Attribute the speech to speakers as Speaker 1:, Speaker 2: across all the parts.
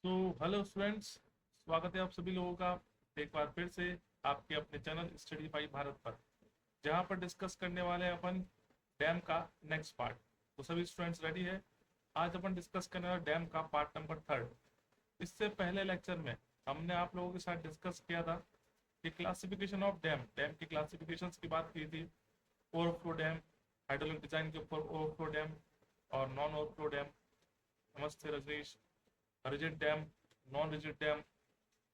Speaker 1: तो hello students, स्वागत है आप सभी लोगों का एक बार फिर से आपके अपने चैनल स्टडी बाई भारत पर, जहां पर डिस्कस करने वाले हैं अपन डैम का नेक्स्ट पार्ट। तो सभी स्टूडेंट्स रेडी है? आज अपन डिस्कस करने वाले डैम का पार्ट नंबर 3। इससे पहले लेक्चर में हमने आप लोगों के साथ डिस्कस किया था कि क्लासिफिकेशन ऑफ डैम डैम की क्लासिफिकेशन की बात की थी। ओवरफ्लो डैम, हाइड्रोलिक डिजाइन के ऊपर ओवरफ्लो डैम और नॉन ओवरफ्लो डैम। नमस्ते Rajneesh. Rigid dam, non rigid dam,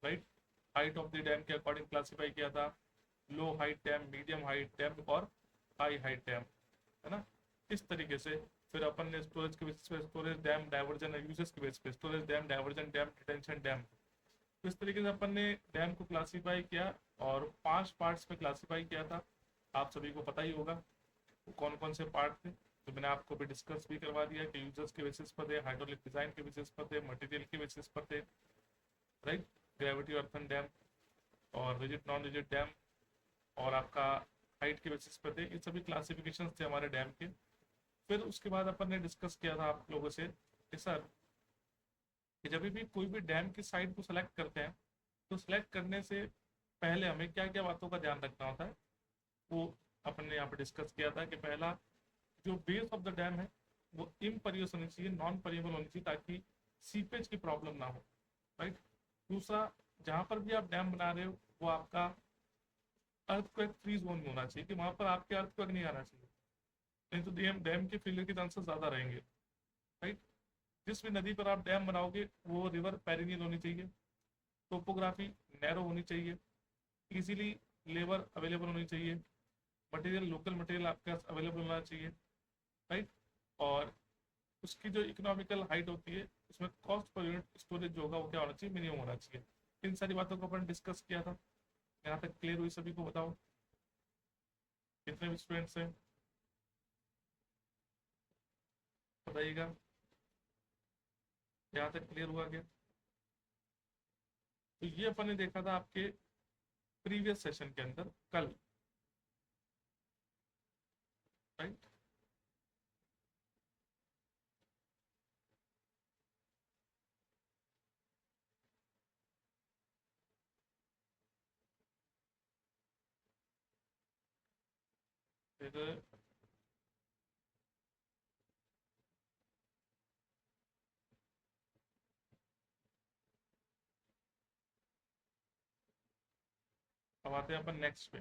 Speaker 1: right. Height of the dam के अकॉर्डिंग क्लासिफाई किया था। Low height dam, medium height dam और हाई हाइट डैम, है ना। इस तरीके से फिर अपन ने स्टोरेज के बेसिस पे स्टोरेज डैम, डाइवर्जन यूजेस के बेसिस पे storage dam, diversion dam, detention dam, तो इस तरीके से अपन ने डैम को क्लासीफाई किया और 5 पार्ट्स में क्लासीफाई किया था। आप सभी को पता ही होगा वो कौन कौन से पार्ट थे। तो मैंने आपको भी डिस्कस भी करवा दिया कि यूजर्स के बेसिस पर थे, हाइड्रोलिक डिजाइन के बेसिस पर थे, मटेरियल के बेसिस पर थे, राइट। ग्रेविटी अर्थन डैम और रिजिड नॉन रिजिड डैम और आपका हाइट के बेसिस पर थे। ये सभी क्लासिफिकेशन थे हमारे डैम के। फिर उसके बाद अपन ने डिस्कस किया था आप लोगों से कि सर, कि जब भी कोई भी डैम की साइट को सेलेक्ट करते हैं तो सिलेक्ट करने से पहले हमें क्या क्या बातों का ध्यान रखना होता है, वो अपन ने यहाँ पे डिस्कस किया था। कि पहला, जो बेस ऑफ द डैम है वो इम्परियस होनी चाहिए, नॉन परिएबल होनी चाहिए, ताकि सीपेज की प्रॉब्लम ना हो, राइट। दूसरा, जहाँ पर भी आप डैम बना रहे हो वो आपका अर्थक्वेक फ्री जोन में होना चाहिए, कि वहाँ पर आपके अर्थक्वेक नहीं आना चाहिए, नहीं तो डैम डैम के फेलियर के चांसेस ज़्यादा रहेंगे, राइट। जिस भी नदी पर आप डैम बनाओगे वो रिवर पेरिनियल होनी चाहिए। टोपोग्राफी नैरो होनी चाहिए। इजीली लेबर अवेलेबल होनी चाहिए। मटेरियल लोकल मटेरियल आपके पास अवेलेबल होना चाहिए, राइट। और उसकी जो इकोनॉमिकल हाइट होती है उसमें कॉस्ट पर यूनिट स्टोरेज जो होगा वो क्या होना चाहिए, मिनिमम होना चाहिए। इन सारी बातों को अपन डिस्कस किया था। यहाँ तक क्लियर हुई सभी को? बताओ कितने भी स्टूडेंट्स हैं, बताइएगा। यहाँ तक क्लियर हुआ क्या? तो ये अपन ने देखा था आपके प्रीवियस सेशन के अंदर कल, राइट। फिर अब आते हैं अपन नेक्स्ट पे।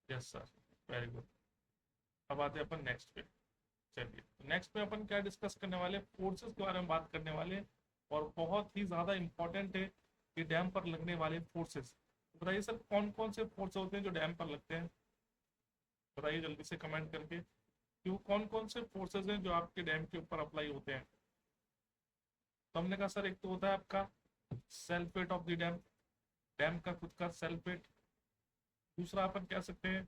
Speaker 1: Yes sir, very good. अब आते हैं अपन नेक्स्ट पे। चलिए, नेक्स्ट में अपन क्या डिस्कस करने वाले, फोर्सेस के बारे में बात करने वाले। और बहुत ही ज़्यादा इंपॉर्टेंट है कि डैम पर लगने वाले फोर्सेस। बताइए सर, कौन कौन से फोर्स होते हैं जो डैम पर लगते हैं? बताइए जल्दी से कमेंट करके कि वो कौन कौन से फोर्सेस हैं जो आपके डैम के ऊपर अप्लाई होते हैं। तो हमने कहा सर, एक तो होता है आपका self weight of the dam, dam का खुद का सेल्फ वेट। दूसरा अपन कह सकते हैं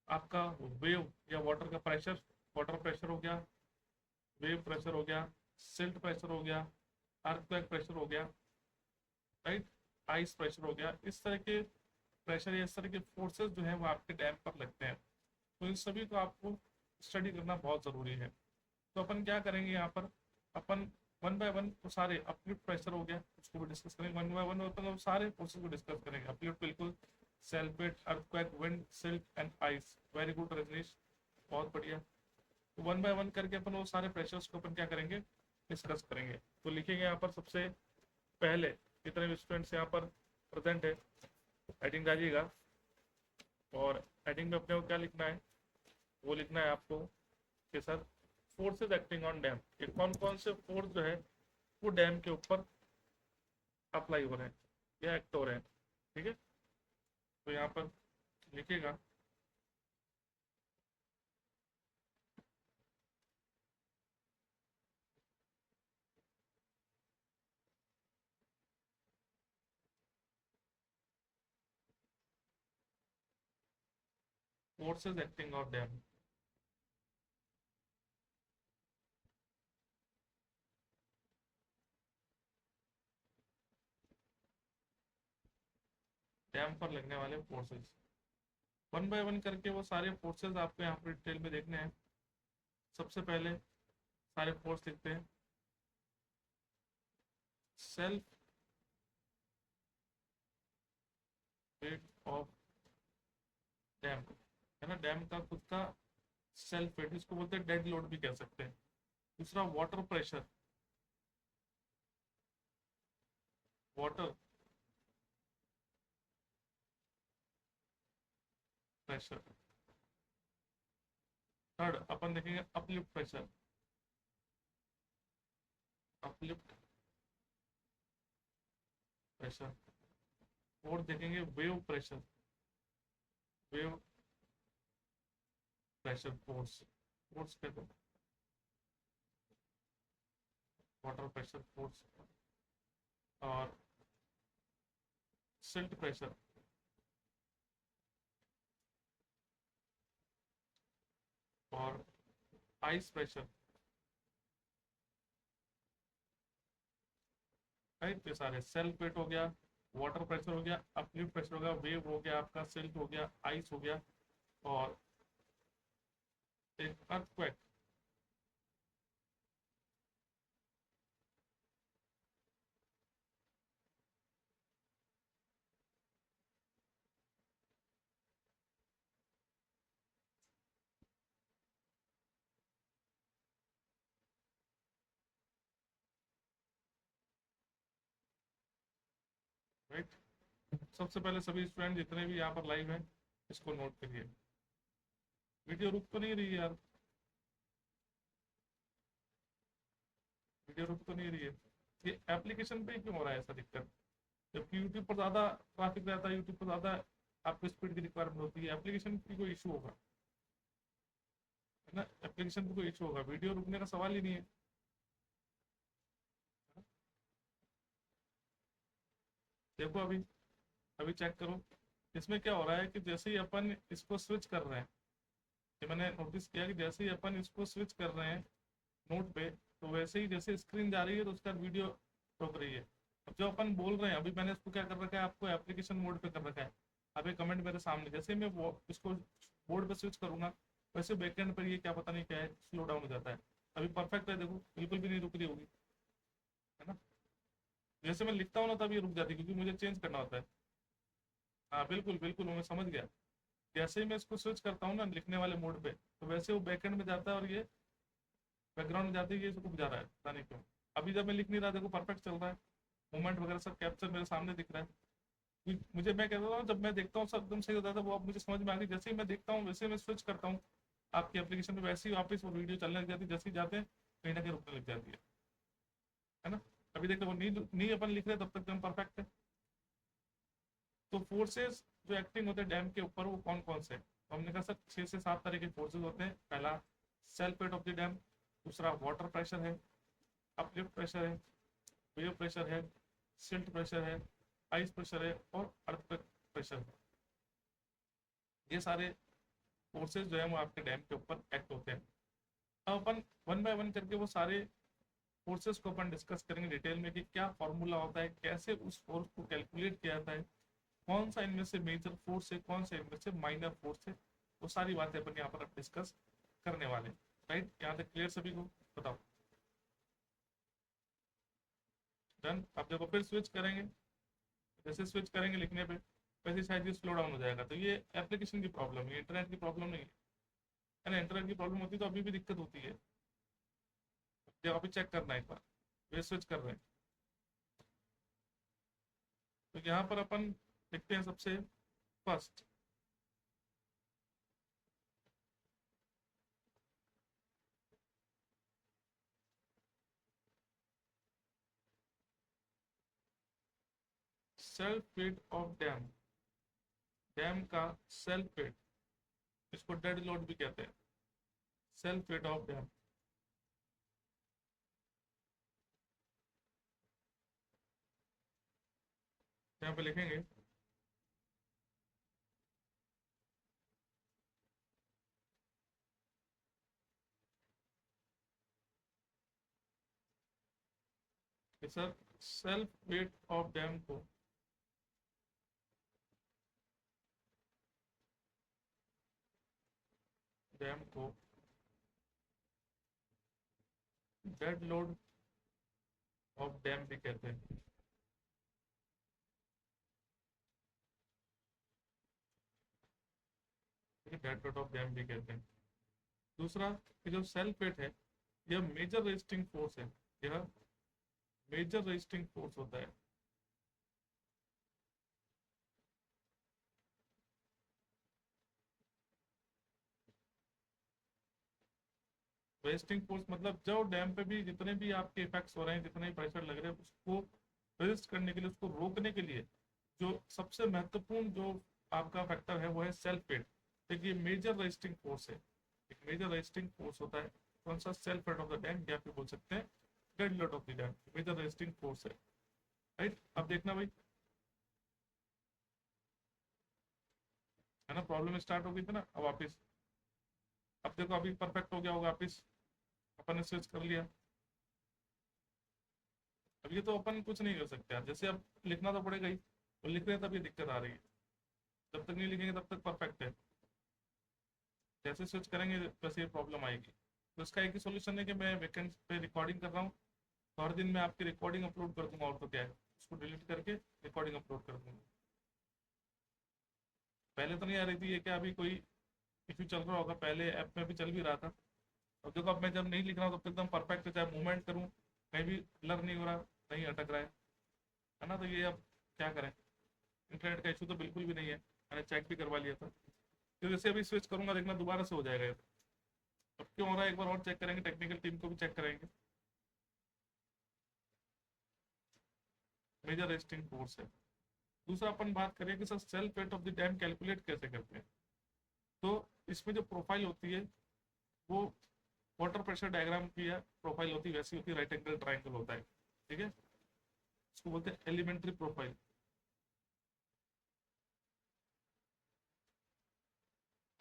Speaker 1: आपका वेव या वाटर का प्रेशर, वाटर प्रेशर हो गया, वेव प्रेशर हो गया, सिल्ट प्रेशर हो गया, अर्थक्वेक प्रेशर हो गया, राइट। आइस प्रेशर हो गया। इस तरह के प्रेशर या इस तरह के फोर्सेस जो है वो आपके डैम पर लगते हैं। तो इन सभी को आपको स्टडी करना बहुत ज़रूरी है। तो अपन क्या करेंगे यहाँ पर, अपन वन बाय वन तो सारे अपलिफ्ट प्रेशर हो गया उसको भी डिस्कस करेंगे, वन बाय वन मतलब सारे फोर्सेस को डिस्कस करेंगे। अपलिफ्ट बिल्कुल, self weight, earthquake, wind, silt and ice. Very good Rajneesh, बहुत बढ़िया। तो वन बाय वन करके अपन वो सारे प्रेशर्स को अपन क्या करेंगे, डिस्कस करेंगे। तो लिखेंगे यहाँ पर सबसे पहले, जितने भी स्टूडेंट्स यहाँ पर प्रेजेंट है हेडिंग डालिएगा। और हेडिंग में अपने को क्या लिखना है, वो लिखना है आपको कि sir, forces acting on dam, ये कौन कौन से फोर्स जो है वो डैम के ऊपर अप्लाई हो रहे हैं या एक्ट हो रहे हैं, ठीक है। तो यहाँ पर लिखिएगा forces acting on dam. Dam पर लगने वाले फोर्सेज, वन बाय वन करके वो सारे फोर्सेज आपको यहाँ पर डिटेल में देखने हैं। सबसे पहले सारे फोर्स लिखते हैं। सेल्फ वेट ऑफ डैम, है ना, डैम का खुद का सेल्फ वेट, इसको बोलते हैं डेड लोड भी कह सकते हैं। दूसरा water pressure, water pressure. Third अपन देखेंगे uplift pressure, uplift pressure. Fourth देखेंगे wave pressure, wave pressure force, force कहते हैं वाटर प्रेशर फोर्स। और सिल्ट प्रेशर, और आइस प्रेशर। राइट, तो सारे सेल्फ वेट हो गया, वाटर प्रेशर हो गया, अपलिफ्ट प्रेशर हो गया, वेव हो गया, आपका सिल्ट हो गया, आइस हो गया, और एक अर्थक्वेक। राइट, सबसे पहले सभी स्टूडेंट जितने भी यहाँ पर लाइव हैं इसको नोट करिए। वीडियो रुक तो नहीं रही यार, वीडियो रुक तो नहीं रही है। ये एप्लीकेशन पे क्यों हो रहा है ऐसा दिक्कत? जबकि यूट्यूब पर ज़्यादा ट्रैफिक रहता है, यूट्यूब पर ज़्यादा आपको स्पीड की रिक्वायरमेंट होती है, एप्लीकेशन की कोई इशू होगा, है ना, एप्लीकेशन पे कोई इशू होगा, वीडियो रुकने का सवाल ही नहीं है। देखो अभी, अभी चेक करो, इसमें क्या हो रहा है कि जैसे ही अपन इसको स्विच कर रहे हैं, कि मैंने नोटिस किया कि जैसे ही अपन इसको स्विच कर रहे हैं नोट पे, तो वैसे ही जैसे स्क्रीन जा रही है तो उसका वीडियो रुक रही है। अब जो अपन बोल रहे हैं, अभी मैंने इसको क्या कर रखा है, आपको एप्लीकेशन मोड पे कर रखा है। अभी कमेंट मेरे सामने, जैसे ही मैं वो इसको बोर्ड पे स्विच करूंगा वैसे बैकएंड पर ये क्या पता नहीं क्या है, स्लो डाउन हो जाता है। अभी परफेक्ट है, देखो बिल्कुल भी नहीं रुक रही होगी, है ना। जैसे मैं लिखता हूँ ना तब ये रुक जाती है क्योंकि मुझे चेंज करना होता है। हाँ बिल्कुल बिल्कुल, मैं समझ गया। जैसे ही मैं इसको स्विच करता हूँ ना लिखने वाले मोड पे, तो वैसे वो बैकएंड में जाता है और ये बैकग्राउंड में जाते ही ये रुक जा रहा है, पता नहीं क्यों। अभी जब मैं लिख नहीं रहा, देखो परफेक्ट चल रहा है, मूवमेंट वगैरह सब कैप्चर मेरे सामने दिख रहा है। मुझे, मैं कहता हूँ जब मैं देखता हूँ सब एकदम सही होता था, वो अब मुझे समझ में आ गई। जैसे ही मैं देखता हूँ वैसे ही मैं स्विच करता हूँ आपकी एप्लीकेशन में, वैसे ही वापस वो वीडियो चलने लग जाती है, जैसे ही जाते हैं कहीं ना कहीं रुकने लग जाती है ना। अभी देखो वो नी नी अपन लिख रहे हैं तब तक एकदम परफेक्ट है। तो फोर्सेस जो एक्टिंग होते हैं डैम के ऊपर वो कौन कौन से हैं? तो हमने कहा सर 6 से 7 तरह के फोर्सेस होते हैं। पहला self weight of the dam, दूसरा वाटर प्रेशर है, अपलिफ्ट प्रेशर है, वेव प्रेशर है, सिल्ट प्रेशर है, आइस प्रेशर है, और अर्थक्वेक प्रेशर है। ये सारे फोर्सेस जो है वो आपके डैम के ऊपर एक्ट होते हैं। अब अपन वन बाय वन करके वो सारे फोर्सेस को अपन डिस्कस करेंगे डिटेल में कि क्या फॉर्मूला होता है, कैसे उस फोर्स को कैलकुलेट किया जाता है, कौन सा इनमें से मेजर फोर्स है, कौन सा इनमें से माइनर फोर्स है। वो सारी बातें अपन यहाँ पर अब डिस्कस करने वाले हैं। राइट, यहाँ तक क्लियर सभी को? बताओ। डन। अब जब फिर स्विच करेंगे, जैसे स्विच करेंगे लिखने पे वैसे शायद ये स्लो डाउन हो जाएगा। तो ये एप्लीकेशन की प्रॉब्लम है, इंटरनेट की प्रॉब्लम नहीं है ना। इंटरनेट की प्रॉब्लम होती तो अभी भी दिक्कत होती है। जब अभी चेक करना है एक बार, वे स्विच कर रहे हैं, तो यहाँ पर अपन लिखते हैं सबसे first self weight of dam. Dam का सेल्फ वेट, इसको डेड लोड भी कहते हैं, सेल्फ वेट ऑफ डैम। यहाँ पे लिखेंगे कि sir self weight of dam को डैम को डेड लोड ऑफ डैम भी कहते हैं। डेड लोड ऑफ डैम भी कहते हैं। दूसरा कि जो सेल्फ वेट है यह मेजर रेजिस्टिंग फोर्स है, यह मेजर रेजिस्टिंग फोर्स होता है। रेजिस्टिंग फोर्स मतलब जो डैम पे भी जितने भी आपके इफेक्ट्स हो रहे हैं, जितने भी प्रेशर लग रहे हैं, उसको रेजिस्ट करने के लिए, उसको रोकने के लिए जो सबसे महत्वपूर्ण जो आपका फैक्टर है वो है सेल्फ वेट। देखिए मेजर रेजिस्टिंग फोर्स है, एक मेजर रेजिस्टिंग फोर्स होता है कौन सा, self weight of the dam, या फिर बोल सकते हैं dead load of the dam, major resisting force है। राइट, अब देखना भाई, है ना, प्रॉब्लम स्टार्ट हो गई थी ना। अब वापिस, अब देखो अभी परफेक्ट हो गया होगा, वापिस अपन ने स्विच कर लिया। अब ये तो अपन कुछ नहीं कर सकते यार, जैसे अब लिखना तो पड़ेगा ही, और लिख रहे हैं तब ये दिक्कत आ रही है, जब तक नहीं लिखेंगे तब तक परफेक्ट है, जैसे स्विच करेंगे वैसे ये प्रॉब्लम आएगी। तो इसका एक ही सोल्यूशन है कि मैं वीकेंड पे रिकॉर्डिंग कर रहा हूँ, तो हर दिन मैं आपकी रिकॉर्डिंग अपलोड कर दूंगा, और तो क्या है, उसको डिलीट करके रिकॉर्डिंग अपलोड कर दूंगा। पहले तो नहीं आ रही थी ये, क्या अभी कोई इशू चल रहा होगा, पहले ऐप में भी चल भी रहा था। अब देखो, अब मैं जब नहीं लिख रहा हूँ तब तक एकदम परफेक्ट है, चाहे मूवमेंट करूँ कहीं भी ब्लर नहीं हो रहा, नहीं अटक रहा है ना। तो ये अब क्या करें, इंटरनेट का इशू तो बिल्कुल भी नहीं है, मैंने चेक भी करवा लिया था। तो जैसे अभी स्विच करूंगा देखना दोबारा से हो जाएगा ये। अब क्यों हो रहा है एक बार और चेक करेंगे, टेक्निकल टीम को भी चेक करेंगे। मेजर रेस्टिंग फोर्स है। दूसरा अपन बात करें कि sir self weight of the dam calculate कैसे करते हैं। तो इसमें जो प्रोफाइल होती है वो वाटर प्रेशर डायग्राम की है प्रोफाइल होती है, वैसी होती है, राइट एंगल ट्राइंगल होता है, ठीक है। इसको बोलते हैं elementary profile.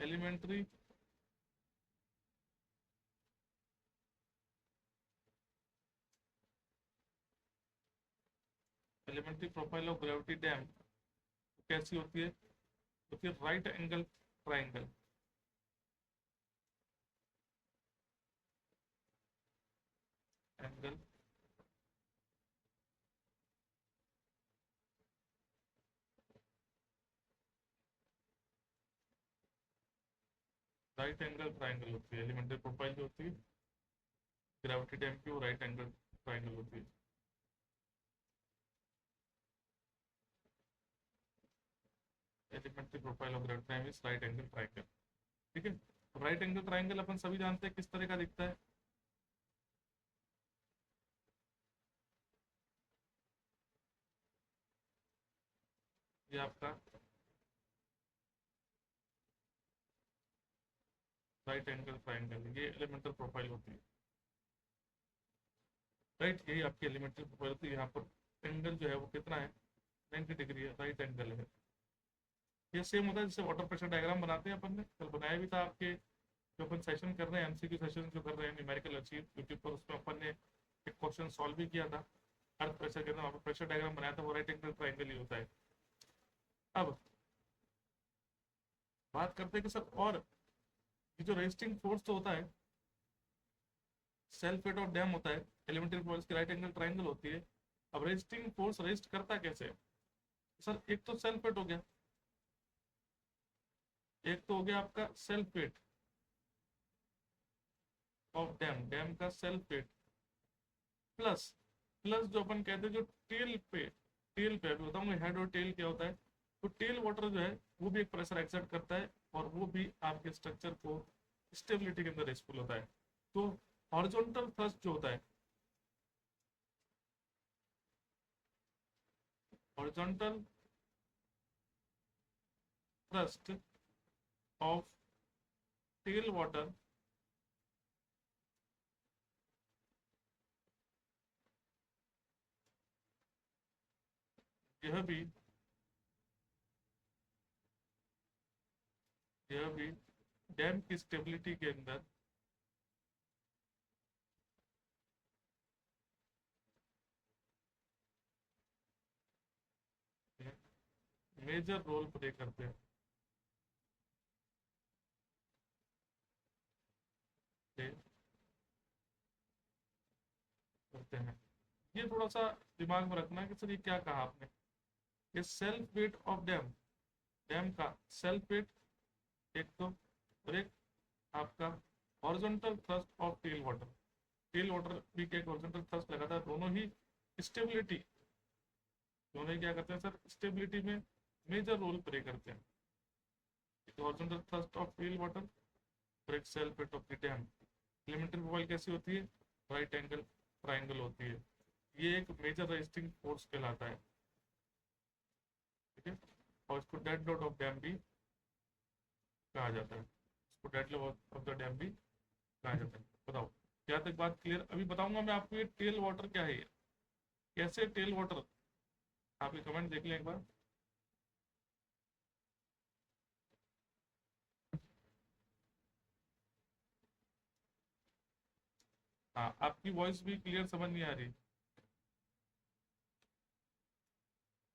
Speaker 1: Elementary elementary profile of gravity dam कैसी होती है, होती है right angle triangle. Angle right angle triangle होती है एलिमेंट्री प्रोफाइल जो होती है ग्रेविटी डैम की, वो राइट एंगल ट्राइंगल होती है। Elementary profile of gravity dam is right angle triangle, ठीक है। अब राइट एंगल ट्राइंगल अपन सभी जानते हैं किस तरह का दिखता है। ये आपका राइट एंगल ट्राइंगल, ये एलिमेंटल प्रोफाइल होती है। राइट, यही आपकी एलिमेंट्री प्रोफाइल होती है। यहाँ पर एंगल जो है वो कितना है, 90 डिग्री है, राइट एंगल है। ये सेम होता है जैसे वाटर प्रेशर डायग्राम बनाते हैं, अपन ने कल बनाया भी था आपके, जो अपन सेशन कर रहे हैं, एमसीक्यू सेशन जो कर रहे हैं न्यूमेरिकल अचीव यूट्यूब पर, उसमें अपन ने एक क्वेश्चन सॉल्व भी किया था। अर्थ प्रेशर के अंदर प्रेशर डायग्राम बनाया था, वो राइट एंगल ट्राइंगल ही होता है। अब बात करते हैं कि सर और ये जो रेजिस्टिंग फोर्स तो होता है, सेल्फ वेट ऑफ डैम होता है, एलिमेंट्री फोर्स की राइट एंगल ट्राइंगल होती है। अब रेजिस्टिंग फोर्स रेजिस्ट करता कैसे है सर, एक तो सेल्फ वेट हो गया, एक तो हो गया आपका self weight of dam, dam का सेल्फ वेट, प्लस प्लस जो अपन कहते हैं जो टेल पे अभी बताऊंगा हेड और टेल क्या होता है। तो टेल वाटर जो है वो भी एक प्रेशर एक्सर्ट करता है, और वो भी आपके स्ट्रक्चर को स्टेबिलिटी के अंदर यूजफुल होता है। तो हॉरिजॉन्टल थ्रस्ट जो होता है, horizontal thrust of tail water यह भी यह भी डैम की स्टेबिलिटी के अंदर मेजर रोल प्ले करते हैं। करते हैं। ये थोड़ा सा दिमाग में रखना है कि सर ये क्या कहा आपने। ये self weight of dam, dam का सेल्फ वेट एक तो, और एक आपका horizontal thrust of tail water, tail water भी एक हॉरिजॉन्टल थ्रस्ट लगाता है। दोनों ही स्टेबिलिटी, दोनों ही क्या करते हैं सर, स्टेबिलिटी में मेजर रोल प्ले करते हैं। Horizontal thrust of tail water और एक self weight of the dam. Elementary profile कैसी होती है, राइट एंगल ट्राइंगल होती है। ये एक मेजर रेजिस्टिंग फोर्स कहलाता है, ठीक है। और इसको डेड लोड ऑफ डैम भी कहा जाता है, इसको dead load of the dam भी कहा जाता है। बताओ क्या तक बात क्लियर। अभी बताऊंगा मैं आपको ये टेल वाटर क्या है, कैसे टेल वाटर, आप ये कमेंट देख लें एक बार। हाँ, आपकी वॉइस भी क्लियर समझ नहीं आ रही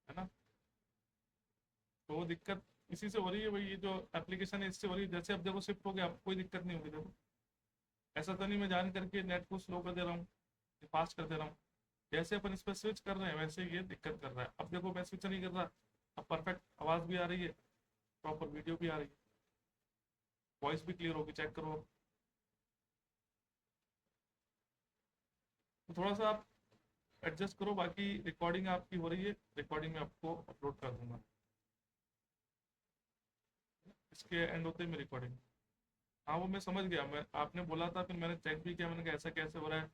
Speaker 1: है ना, तो वो दिक्कत इसी से हो रही है भाई। ये जो एप्लीकेशन है इससे हो रही है। जैसे अब देखो शिफ्ट हो गया, आपको कोई दिक्कत नहीं होगी। देखो ऐसा तो नहीं मैं जान करके नेट को स्लो कर दे रहा हूँ, फास्ट कर दे रहा हूँ। जैसे अपन इस पर स्विच कर रहे हैं वैसे ये दिक्कत कर रहा है। अब देखो मैं स्विच नहीं कर रहा, अब परफेक्ट आवाज़ भी आ रही है, प्रॉपर वीडियो भी आ रही है, वॉइस भी क्लियर होगी, चेक करो। तो थोड़ा सा आप एडजस्ट करो, बाकी रिकॉर्डिंग आपकी हो रही है, रिकॉर्डिंग में आपको अपलोड कर दूंगा। इसके एंड होते ही मैं रिकॉर्डिंग, हाँ वो मैं समझ गया। मैं आपने बोला था, फिर मैंने चेक भी किया, मैंने कहा ऐसा कैसे हो रहा है।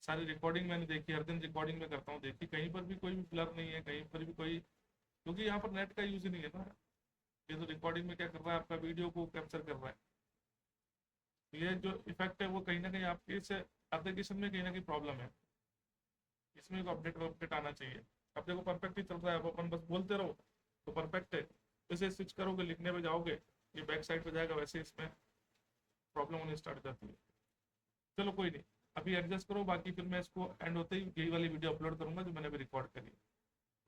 Speaker 1: सारी रिकॉर्डिंग मैंने देखी, हर दिन रिकॉर्डिंग में करता हूँ, देखी कहीं पर भी कोई भी ब्लर नहीं है, कहीं पर भी कोई, क्योंकि यहाँ पर नेट का यूज़ ही नहीं है ना। ये तो रिकॉर्डिंग में क्या कर रहा है, आपका वीडियो को कैप्चर कर रहा है। ये जो इफेक्ट है वो कहीं ना कहीं आपके इस एप्लीकेशन में कहीं ना कहीं प्रॉब्लम है, इसमें एक अपडेट अपडेट आना चाहिए। अब देखो परफेक्ट ही चल रहा है, अब अपन बस बोलते रहो तो परफेक्ट है। जैसे स्विच करोगे, लिखने पे जाओगे, ये बैक साइड पे जाएगा, वैसे इसमें प्रॉब्लम होनी स्टार्ट हो जाती है। चलो कोई नहीं, अभी एडजस्ट करो, बाकी फिर मैं इसको एंड होते ही यही वाली वीडियो अपलोड करूंगा जो मैंने अभी रिकॉर्ड करी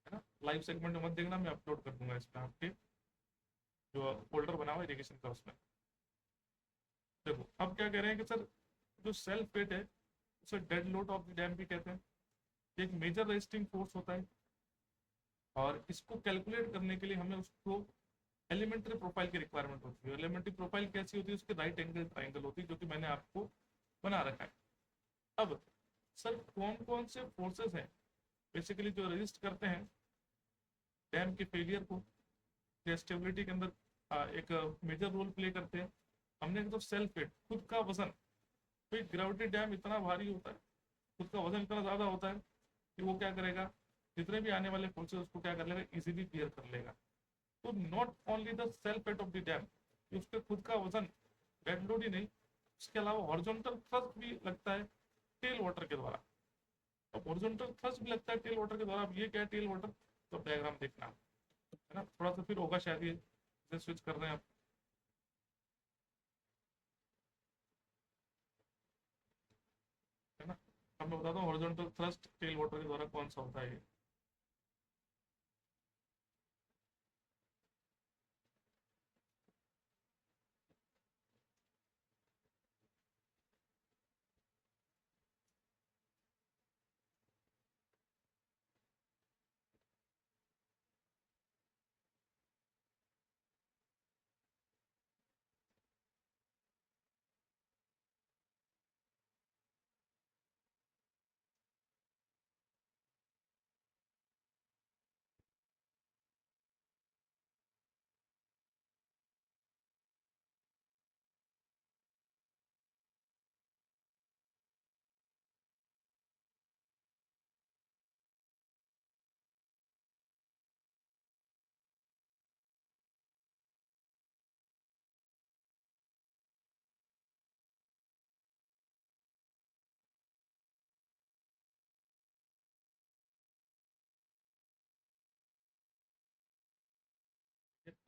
Speaker 1: है ना। लाइव सेगमेंट में मत देखना, मैं अपलोड कर दूंगा इसमें आपके जो फोल्डर बना हुआ है इरिगेशन का उसमें। देखो अब क्या कह रहे हैं कि सर जो सेल्फ वेट है उसे dead load of the dam भी कहते हैं। ये एक मेजर रेजिस्टिंग फोर्स होता है, और इसको कैलकुलेट करने के लिए हमें उसको एलिमेंट्री प्रोफाइल की रिक्वायरमेंट होती है। एलिमेंट्री प्रोफाइल कैसी होती है, उसके राइट एंगल ट्राइंगल होती है, जो कि मैंने आपको बना रखा है। अब सर कौन कौन से फोर्सेस हैं बेसिकली जो रजिस्ट करते हैं डैम के फेलियर को, या स्टेबिलिटी के अंदर एक मेजर रोल प्ले करते हैं। हमने तो सेल्फ वेट, खुद का वजन, कोई ग्रेविटी डैम इतना भारी होता है, खुद का वजन इतना ज़्यादा होता है कि वो क्या करेगा, जितने भी आने वाले फोर्सेस उसको क्या कर लेगा, इजीली क्लियर कर लेगा। तो not only the self weight of the dam, उसके खुद का वजन, डेड लोड ही नहीं, उसके अलावा हॉरिजॉन्टल थ्रस्ट भी लगता है टेल वाटर के द्वारा। तो हॉरिजॉन्टल थ्रस्ट भी लगता है टेल वाटर के द्वारा। अब ये क्या है टेल वाटर, तो डायग्राम देखना है ना, थोड़ा सा फिर होगा शायद ये स्विच कर रहे हैं आप, है ना। अब मैं बताता हूँ हॉरिजॉन्टल थ्रस्ट टेल वाटर के द्वारा कौन सा होता है ये।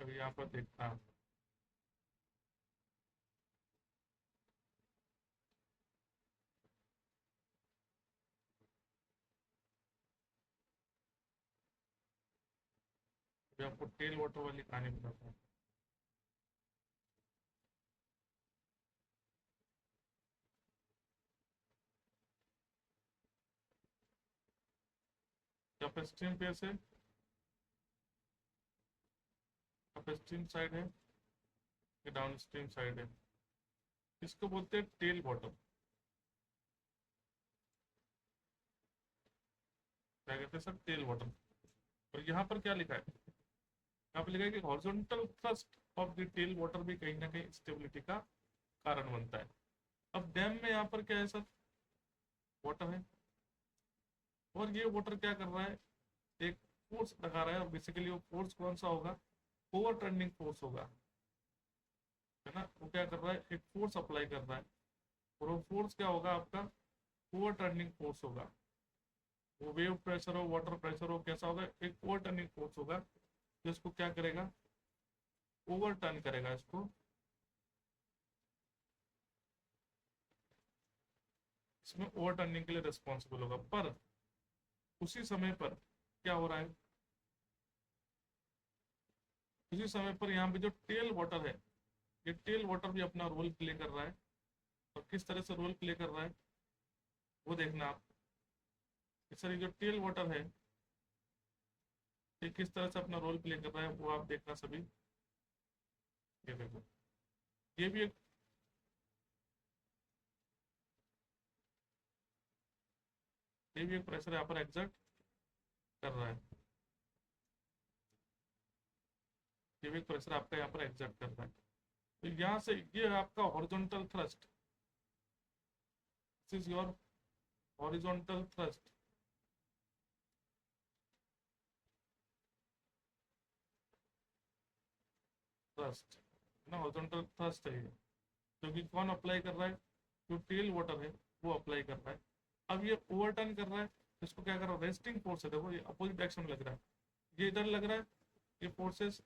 Speaker 1: अभी यहाँ पर देखना, अभी आपको टेल वाटर वाली कहानी बताता हूँ। अपस्ट्रीम पेयर से अपस्ट्रीम साइड है, ये डाउनस्ट्रीम साइड है, इसको बोलते हैं टेल बॉटम। क्या कहते हैं सर? Tell bottom. और यहाँ पर क्या लिखा है? यहाँ पर लिखा है कि horizontal thrust of the tail water भी कहीं ना कहीं स्टेबिलिटी का कारण बनता है। अब डैम में यहाँ पर क्या है सर? वाटर है, और ये वाटर क्या कर रहा है? एक फोर्स लगा रहा है, और बेसिकली वो फोर्स कौन सा होगा? ओवर टर्निंग फोर्स होगा, है ना। वो क्या कर रहा है? एक फोर्स अप्लाई कर रहा है, और वो फोर्स क्या होगा आपका? ओवर टर्निंग फोर्स होगा। वो वेव प्रेशर हो, वाटर प्रेशर हो, कैसा होगा? एक ओवर टर्निंग फोर्स होगा, जो इसको क्या करेगा? ओवर टर्न करेगा इसको। इसमें ओवर टर्निंग के लिए रिस्पॉन्सिबल होगा। पर उसी समय पर क्या हो रहा है? उसी समय पर यहाँ पे जो टेल वाटर है, ये टेल वाटर भी अपना रोल प्ले कर रहा है। और किस तरह से रोल प्ले कर रहा है वो देखना आप। सर ये जो टेल वाटर है, ये किस तरह से अपना रोल प्ले कर रहा है वो आप देखना सभी। ये देखो, ये भी एक प्रेशर यहाँ पर एग्जर्ट कर रहा है। ये भी एक प्रेशर आपका यहाँ पर एग्जर्ट कर रहा है। तो यहाँ से ये आपका horizontal thrust, this is your horizontal thrust. Thrust ना, हॉरिजॉन्टल थ्रस्ट है ये, क्योंकि कौन अप्लाई कर रहा है? जो टेल वाटर है वो अप्लाई कर रहा है। अब ये ओवरटर्न कर रहा है, इसको क्या कर रहा है? रेस्टिंग फोर्स है। देखो ये अपोजिट डायरेक्शन में लग रहा है, ये इधर लग रहा है। ये फोर्सेस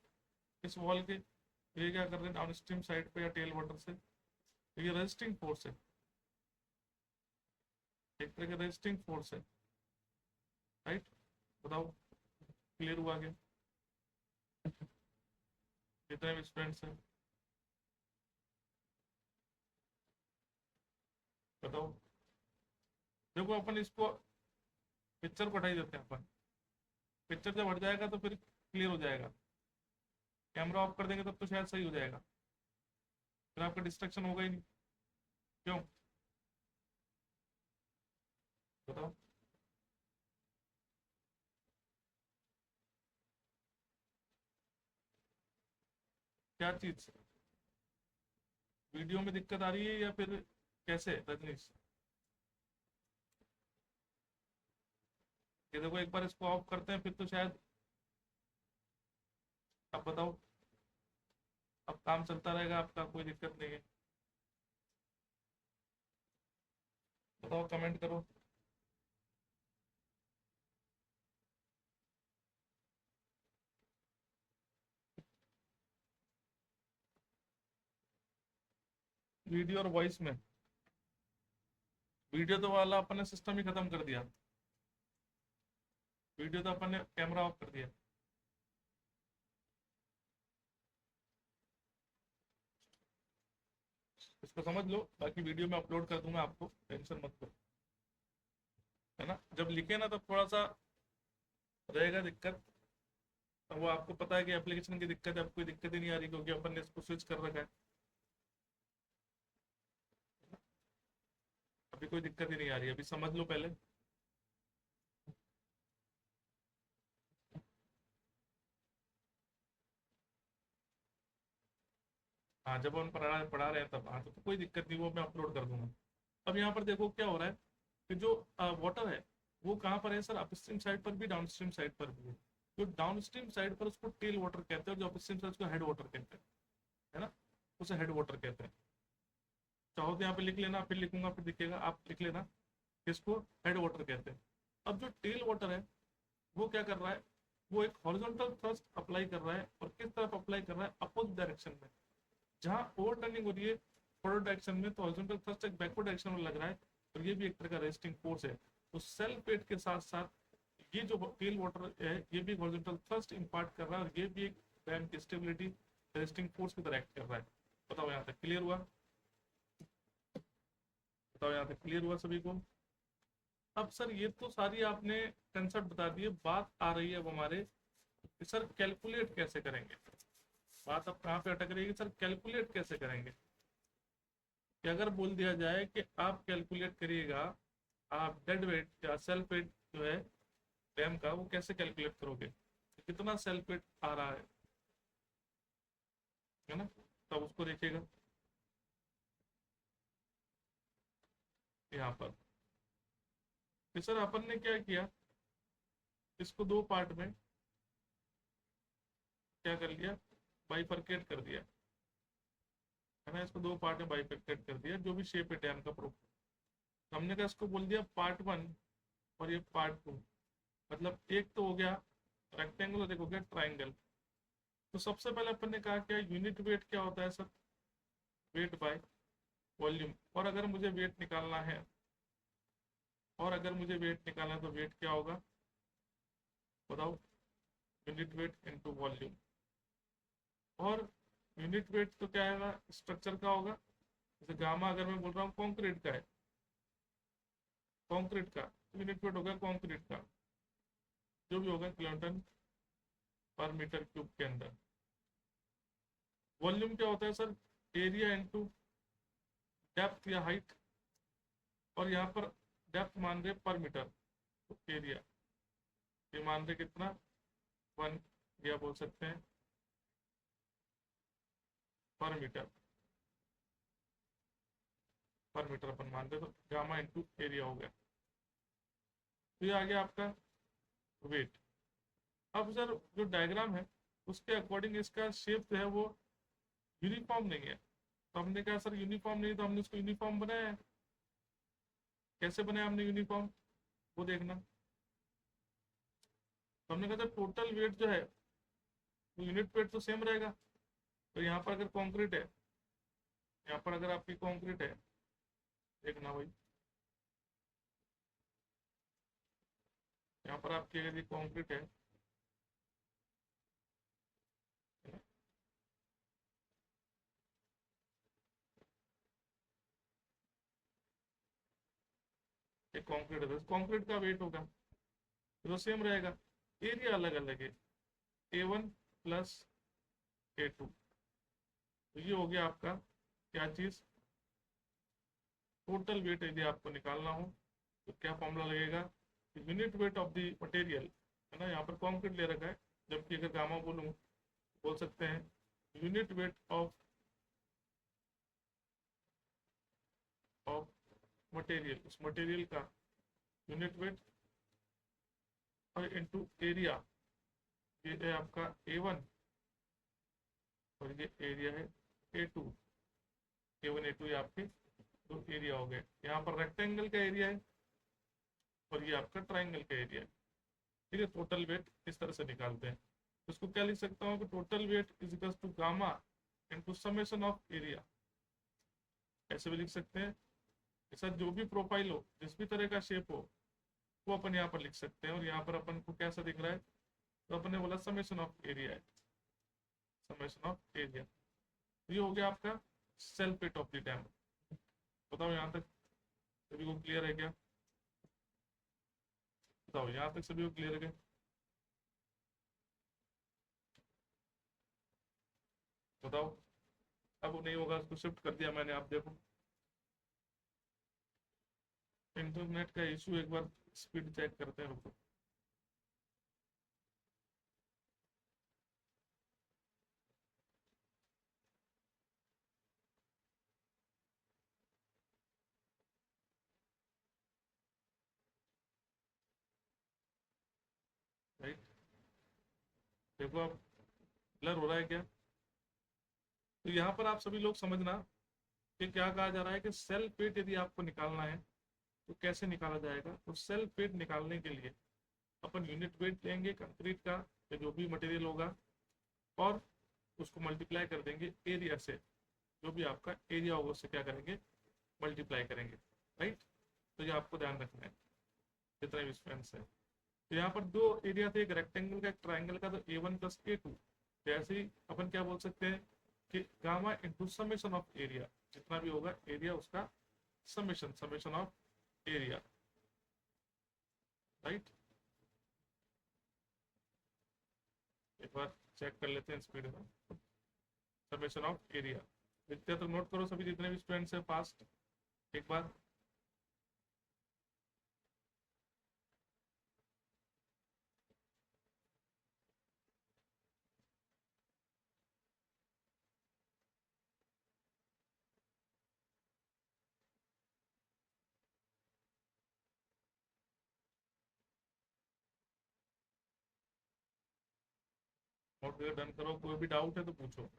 Speaker 1: इस वॉल के, ये क्या कर रहे हैं? डाउन स्ट्रीम साइड पे या टेल वाटर से, तो ये रेस्टिंग फोर्स है, एक तरह का रेस्टिंग फोर्स है, राइट। बताओ क्लियर हुआ क्या? जितने भी स्टूडेंट्स हैं बताओ। देखो अपन इसको पिक्चर को हटा ही देते हैं अपन। पिक्चर जब हट जाएगा तो फिर क्लियर हो जाएगा। कैमरा ऑफ कर देंगे तब तो शायद सही हो जाएगा, फिर आपका डिस्ट्रक्शन होगा ही नहीं। क्यों? बताओ। क्या चीज? वीडियो में दिक्कत आ रही है या फिर कैसे रजनीश? ये देखो एक बार इसको ऑफ करते हैं फिर तो शायद। अब बताओ, अब काम चलता रहेगा आपका, कोई दिक्कत नहीं है। बताओ, कमेंट करो। वीडियो और वॉइस में, वीडियो तो वाला अपन ने सिस्टम ही खत्म कर दिया। वीडियो तो अपन ने कैमरा ऑफ कर दिया। इसको समझ लो, बाकी वीडियो में अपलोड कर दूंगा आपको, टेंशन मत करो, है ना। जब लिखे ना तब थोड़ा सा रहेगा दिक्कत। वो आपको पता है कि एप्लीकेशन की दिक्कत है, अब कोई दिक्कत ही नहीं आ रही क्योंकि अपन ने इसको स्विच कर रखा है। अभी कोई दिक्कत ही नहीं आ रही, अभी समझ लो पहले। हाँ, जब हम पढ़ा रहे हैं तब, हाँ तो कोई दिक्कत नहीं, वो मैं अपलोड कर दूंगा। अब यहाँ पर देखो क्या हो रहा है कि जो वाटर है वो कहाँ पर है सर? अपस्ट्रीम साइड पर भी, डाउनस्ट्रीम साइड पर भी है। जो डाउनस्ट्रीम साइड पर उसको टेल वाटर कहते हैं, और जो अपस्ट्रीम साइड उसको हेड वाटर कहते हैं, है ना। उसे हेड वाटर कहते हैं। चाहो तो यहाँ पे लिख लेना, फिर लिखूंगा फिर दिखेगा, आप लिख लेना। इसको हेड वाटर कहते हैं। अब जो टेल वाटर है वो क्या कर रहा है? वो एक हॉरिजॉन्टल थ्रस्ट अप्लाई कर रहा है, और किस तरफ अप्लाई कर रहा है? अपोजिट डायरेक्शन में। जहां ओवर टर्निंग हो रही है फॉरवर्ड डायरेक्शन में, तो हॉरिजॉन्टल थ्रस्ट एक बैकवर्ड डायरेक्शन में लग रहा है, और ये भी एक तरह का रेस्टिंग फोर्स है। तो सेल्फ वेट के साथ साथ ये जो टेल वाटर है ये भी हॉरिजॉन्टल थ्रस्ट इंपार्ट कर रहा है, और ये भी एक डैम की स्टेबिलिटी रेस्टिंग फोर्स की तरह एक्ट कर रहा है। बताओ यहाँ तक क्लियर हुआ? बताओ यहाँ तक क्लियर हुआ सभी को? अब सर ये तो सारी आपने कंसेप्ट बता दिए, बात आ रही है अब हमारे कि सर कैलकुलेट कैसे करेंगे। बात अब कहाँ पे अटक रही है कि सर कैलकुलेट कैसे करेंगे। कि अगर बोल दिया जाए कि आप कैलकुलेट करिएगा, आप डेड वेट या सेल्फ वेट जो है डैम का, वो कैसे कैलकुलेट करोगे, कितना सेल्फ वेट आ रहा है ना, तब उसको देखिएगा यहाँ पर कि सर अपन ने क्या किया, इसको दो पार्ट में क्या कर लिया, बाइफरकेट कर दिया, है ना। इसको दो पार्ट में बाइफरकेट कर दिया, जो भी शेप है डैम का प्रूफ। हमने कहा इसको बोल दिया पार्ट वन और ये पार्ट टू। मतलब एक तो हो गया रेक्टेंगल और एक हो गया ट्राइंगल। तो सबसे पहले अपन ने कहा क्या यूनिट वेट क्या होता है सर, वेट बाय वॉल्यूम। और अगर मुझे वेट निकालना है, तो वेट क्या होगा बताओ, यूनिट वेट इनटू वॉल्यूम। और यूनिट वेट तो क्या है स्ट्रक्चर का होगा, जैसे गामा अगर मैं बोल रहा हूँ कॉन्क्रीट का है, कॉन्क्रीट का यूनिट वेट होगा कॉन्क्रीट का जो भी होगा किलोन्यूटन पर मीटर क्यूब के अंदर। वॉल्यूम क्या होता है सर, एरिया इनटू डेप्थ या हाइट। और यहाँ पर डेप्थ मान रहे पर मीटर, तो एरिया ये मान रहे कितना, वन, या बोल सकते हैं पर मीटर, अपन मान रहे, तो गामा इंटू एरिया हो गया। तो ये आ गया आपका वेट। अब सर जो डायग्राम है उसके अकॉर्डिंग इसका शेप जो है वो यूनिफॉर्म नहीं है। तो हमने कहा सर यूनिफॉर्म नहीं, तो हमने उसको यूनिफॉर्म बनाया है। कैसे बनाया हमने यूनिफॉर्म, वो देखना। तो हमने कहा था टोटल वेट जो है वो यूनिट वेट तो सेम रहेगा। तो यहाँ पर अगर कंक्रीट है, यहाँ पर अगर आपकी कंक्रीट है, देखना भाई, यहाँ पर आपकी अगर ये कंक्रीट है, ये कंक्रीट है, कंक्रीट का वेट होगा तो सेम रहेगा। एरिया अलग अलग है, A1 प्लस A2। तो ये हो गया आपका क्या चीज, टोटल वेट यदि आपको निकालना हो तो क्या फॉर्मूला लगेगा, unit weight of the material, है ना। यहाँ पर कॉन्क्रीट ले रखा है, जबकि अगर गामा बोलूँ बोल सकते हैं यूनिट वेट ऑफ मटेरियल, उस मटेरियल का यूनिट वेट और इनटू एरिया। ये है आपका A1 और ये एरिया है A2। A1 A2 ये आपके दो एरिया हो गए। यहाँ पर रेक्टेंगल का एरिया है और ये आपका ट्राइंगल का एरिया है। ठीक है, टोटल वेट इस तरह से निकालते हैं। तो इसको क्या लिख सकता हूँ कि total weight is equal to gamma into summation of area. ऐसे भी लिख सकते हैं। ऐसा जो भी प्रोफाइल हो, जिस भी तरह का शेप हो, वो अपन यहाँ पर लिख सकते हैं। और यहाँ पर अपन को कैसा दिख रहा है, तो अपन ने बोला समेशन ऑफ एरिया है, समेशन ऑफ एरिया। ये हो गया आपका self weight of the dam. बताओ यहाँ तक सभी को क्लियर है क्या, बताओ यहाँ तक सभी को क्लियर है। बताओ, अब नहीं होगा, उसको शिफ्ट कर दिया मैंने, आप देखो इंटरनेट का इशू, एक बार स्पीड चेक करते हैं, रुको। राइट, देखो अब ब्लर हो रहा है क्या। तो यहाँ पर आप सभी लोग समझना कि क्या कहा जा रहा है कि सेल्फ वेट यदि आपको निकालना है तो कैसे निकाला जाएगा। तो सेल्फ वेट निकालने के लिए अपन यूनिट वेट लेंगे कंक्रीट का या जो भी मटेरियल होगा, और उसको मल्टीप्लाई कर देंगे एरिया से। जो भी आपका एरिया होगा उससे क्या करेंगे, मल्टीप्लाई करेंगे। राइट, तो ये आपको ध्यान रखना है जितना भी स्पेंस है। तो यहाँ पर दो एरिया थे, एक रेक्टेंगल का एक ट्राइंगल का, तो A1 प्लस A2। जैसे ही अपन क्या बोल सकते हैं कि gamma into summation of area, जितना भी होगा एरिया उसका summation, summation of area. Right. एक बार चेक कर लेते हैं स्पीड में। समेशन ऑफ एरिया लिखते हैं तो नोट करो सभी जितने भी स्टूडेंट्स हैं फास्ट एक बार। नोट करके डन करो, कोई भी डाउट है तो पूछो।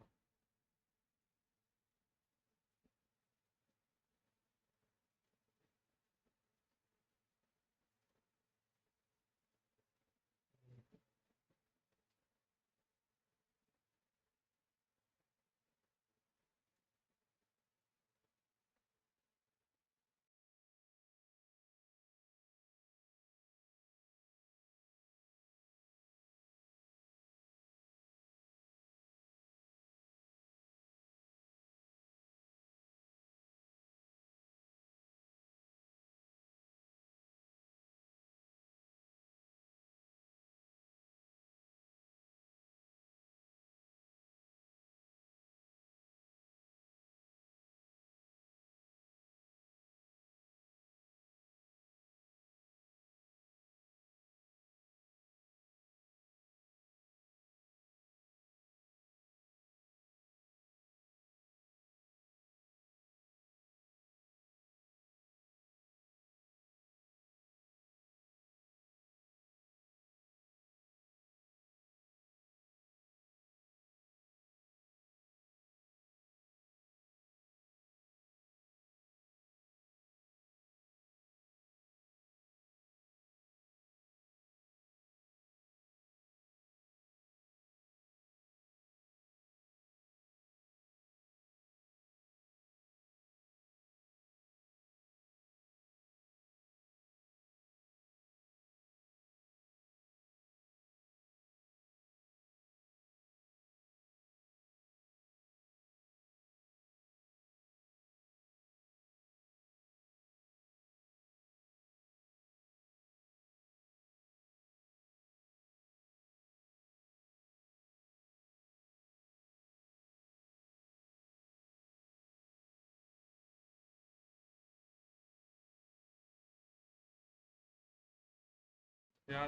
Speaker 1: यहाँ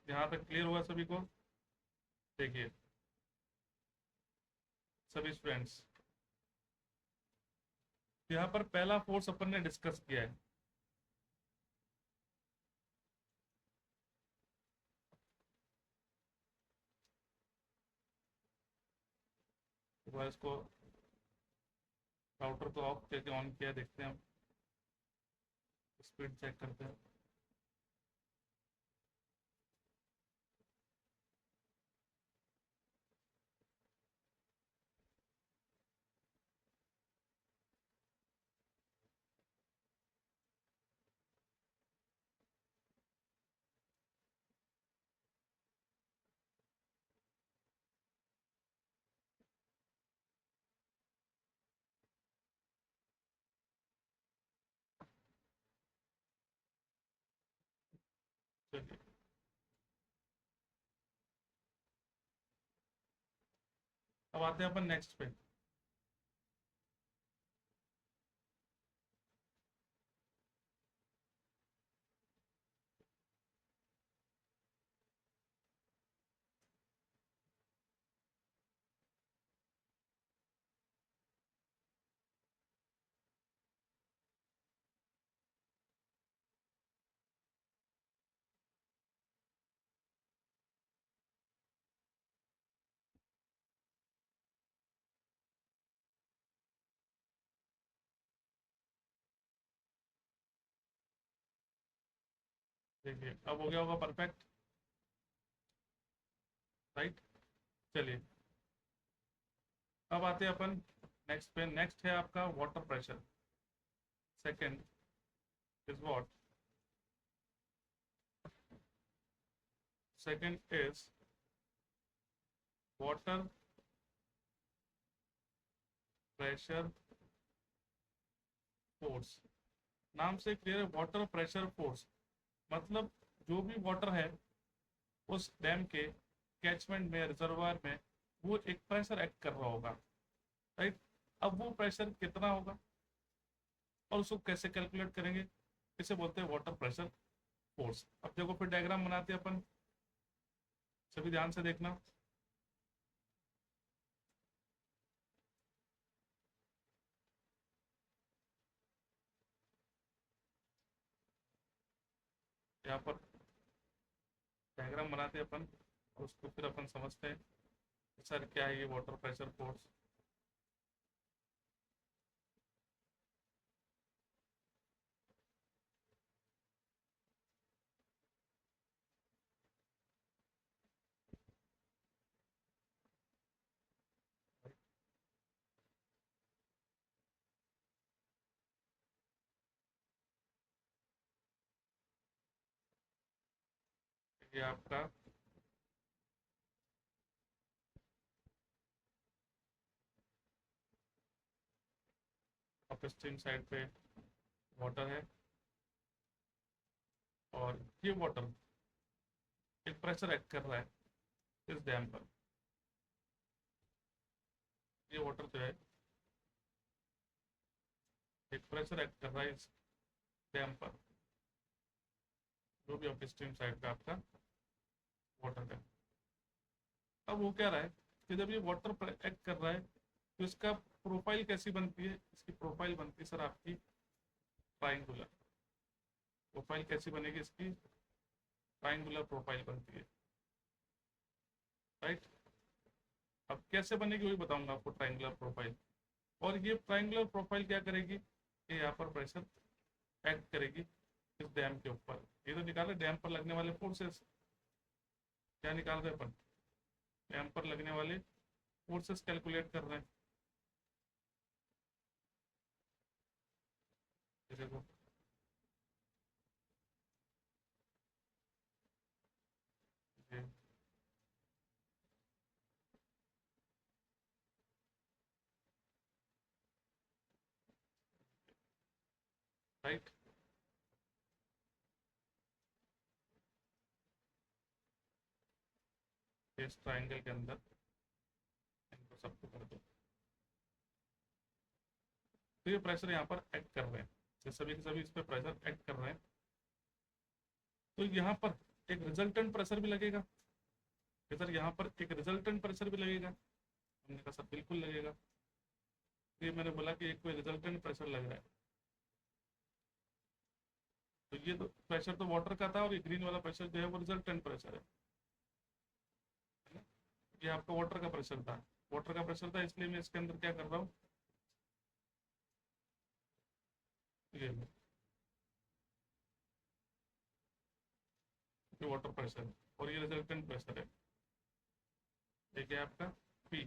Speaker 1: यहाँ तक क्लियर हुआ सभी को? देखिए सभी स्टूडेंट्स, यहाँ पर पहला फोर्स अपन ने डिस्कस किया है। एक बार इसको राउटर को ऑफ करके ऑन किया, देखते हैं हम स्पीड चेक करते हैं। चलिए अब आते हैं अपन नेक्स्ट पे। देखिए अब हो गया होगा परफेक्ट, राइट। चलिए अब आते हैं अपन नेक्स्ट पे। नेक्स्ट है आपका water pressure. Second is what? Second is water pressure force. नाम से क्लियर है, वाटर प्रेशर फोर्स मतलब जो भी वाटर है उस डैम के कैचमेंट में, रिजर्वायर में, वो एक प्रेशर एक्ट कर रहा होगा, राइट। अब वो प्रेशर कितना होगा और उसको कैसे कैलकुलेट करेंगे, इसे बोलते हैं वाटर प्रेशर फोर्स। अब देखो फिर डायग्राम बनाते हैं अपन, सभी ध्यान से देखना। यहाँ पर डायग्राम बनाते हैं अपन और उसको फिर अपन समझते हैं सर क्या है ये वाटर प्रेशर फोर्स। ये आपका अपस्ट्रीम साइड पे वाटर है और ये वाटर एक प्रेशर एक्ट कर रहा है इस डैम पर। ये वाटर जो है एक प्रेशर एक्ट कर रहा है इस डैम पर, जो भी अपस्ट्रीम साइड पे आपका वाटर है। अब वो क्या रहा है कि जब ये वाटर एक्ट कर रहा है तो इसका प्रोफाइल कैसी बनती है, इसकी प्रोफाइल बनती है सर आपकी ट्राइंगुलर। प्रोफाइल कैसी बनेगी इसकी, ट्राइंगुलर प्रोफाइल बनती है, राइट। अब कैसे बनेगी वही बताऊंगा आपको, ट्राइंगुलर प्रोफाइल। और ये ट्राइंगुलर प्रोफाइल क्या करेगी, ये यहाँ पर प्रेशर एक्ट करेगी इस डैम के ऊपर। ये तो निकाल रहे डैम पर लगने वाले फोर्सेस, क्या निकाल रहे अपन, डैम पर लगने वाले फोर्सेस कैलकुलेट कर रहे हैं। ये देखो ये राइट। इस ट्राइंगल के अंदर इनको सबको कर दो, तो ये प्रेशर यहाँ पर एक्ट कर रहे हैं, ये सभी के सभी इस पर प्रेशर एक्ट कर रहे हैं। तो यहाँ पर एक रिजल्टेंट प्रेशर भी लगेगा, सर यहाँ पर एक रिजल्टेंट प्रेशर भी लगेगा। हमने कहा सर बिल्कुल लगेगा, ये मैंने बोला कि एक कोई रिजल्टेंट प्रेशर लग रहा है। तो ये तो प्रेशर तो वाटर का था और ये ग्रीन वाला प्रेशर जो है वो रिजल्टेंट प्रेशर है ना? ये आपका वाटर का प्रेशर था, वाटर का प्रेशर था, इसलिए मैं इसके अंदर क्या कर रहा हूँ, ये वाटर प्रेशर और ये रिजल्टेंट प्रेशर है। ये क्या है आपका पी,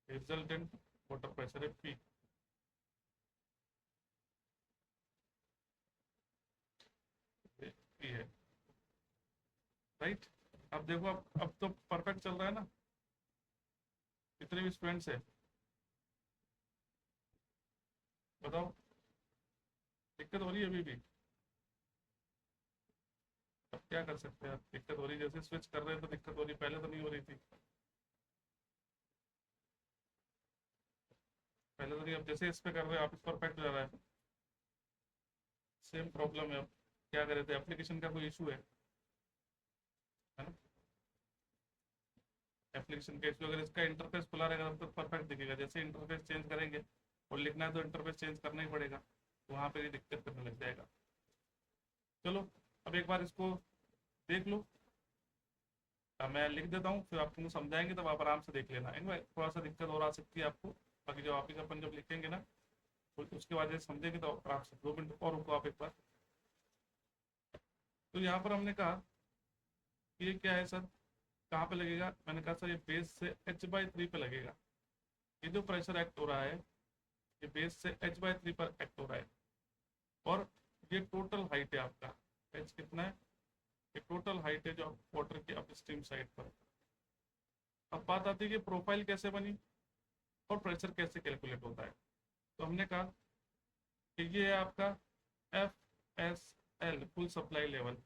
Speaker 1: रिजल्टेंट वाटर प्रेशर है पी। पी है, राइट। अब देखो अब तो परफेक्ट चल रहा है ना, कितने भी स्टूडेंट्स है बताओ, दिक्कत हो रही है अभी भी। अब क्या कर सकते हैं, आप दिक्कत हो रही है, जैसे स्विच कर रहे हैं तो दिक्कत हो रही, पहले तो नहीं हो रही थी, पहले तो नहीं, अब जैसे इस पे कर रहे हैं आप इस परफेक्ट जा रहा है। सेम प्रॉब्लम है, अब क्या करे थे, एप्लीकेशन का कोई इशू है ना, एप्लीकेशन का इशू। अगर इसका इंटरफेस खुला रहेगा तो परफेक्ट दिखेगा, जैसे इंटरफेस चेंज करेंगे और लिखना है तो इंटरफेस चेंज करना ही पड़ेगा, वहाँ पे ये दिक्कत करने लग जाएगा। चलो अब एक बार इसको देख लो, अब मैं लिख देता हूँ, फिर आप तुमको समझाएंगे तब आप आराम से देख लेना। इनमें थोड़ा सा दिक्कत और आ सकती है आपको, बाकी जब वापिस अपन जब लिखेंगे ना तो उसके बाद जब समझेंगे तो आराम से, 2 मिनट और रुको आप एक बार। तो यहाँ पर हमने कहा कि ये क्या है सर, कहाँ पे लगेगा, मैंने कहा सर ये बेस से h/3 पे लगेगा। ये जो प्रेशर एक्ट हो रहा है ये बेस से h/3 पर एक्ट हो रहा है, और ये टोटल हाइट है आपका, h कितना है, ये टोटल हाइट है जो वाटर की अपस्ट्रीम साइड पर। अब बात आती है कि प्रोफाइल कैसे बनी और प्रेशर कैसे कैलकुलेट होता है। तो हमने कहा कि ये है आपका F S L full supply level,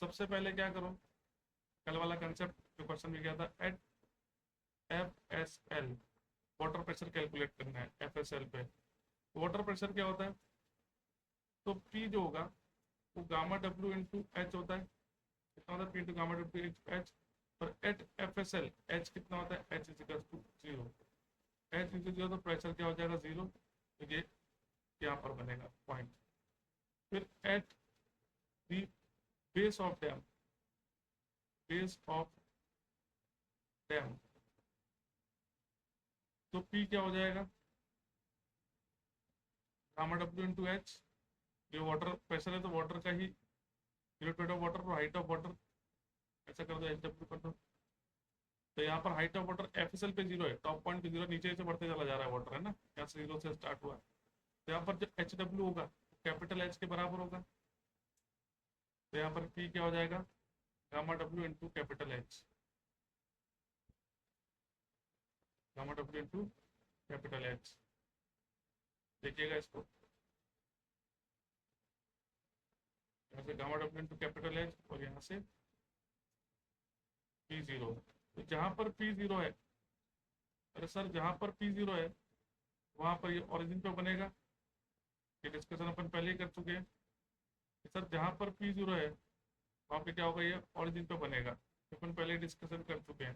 Speaker 1: सबसे पहले क्या करो, कल वाला कंसेप्ट जो क्वेश्चन में गया था, at FSL water pressure calculate करना है FSL पे। वाटर प्रेशर क्या होता है, तो P जो होगा वो गामा W इंटू एच होता है, कितना होता है P into gamma W into H. और एट FSL H कितना होता है, H is equal to 0। H is equal तो प्रेशर क्या हो जाएगा 0, तो ये यहाँ पर बनेगा पॉइंट। फिर at the base of dam, base of dam, तो P क्या हो जाएगा, गामा W इंटू एच। ये वाटर प्रेशर है तो वाटर का ही यूनिट वेट ऑफ वाटर और हाइट ऑफ वाटर ऐसा कर दो, HW कर दो। तो यहाँ पर हाइट ऑफ वाटर FSL पे 0 है, टॉप पॉइंट पे 0, नीचे से बढ़ते चला जा रहा है वाटर, है ना, यहाँ से 0 से स्टार्ट हुआ। तो यहाँ पर जो HW होगा कैपिटल H के बराबर होगा। तो यहाँ पर P क्या हो जाएगा, gamma W into capital H, gamma W into capital H। देखिएगा इसको, यहाँ से gamma W into capital H और यहाँ से P0। तो जहाँ पर P0 है, अरे सर जहाँ पर P0 है वहाँ पर ये ओरिजिन पे बनेगा, ये डिस्कशन अपन पहले ही कर चुके हैं। सर जहाँ पर P0 है वहाँ पे क्या होगा, ये ओरिजिन पे बनेगा, अपन पहले डिस्कशन कर चुके हैं।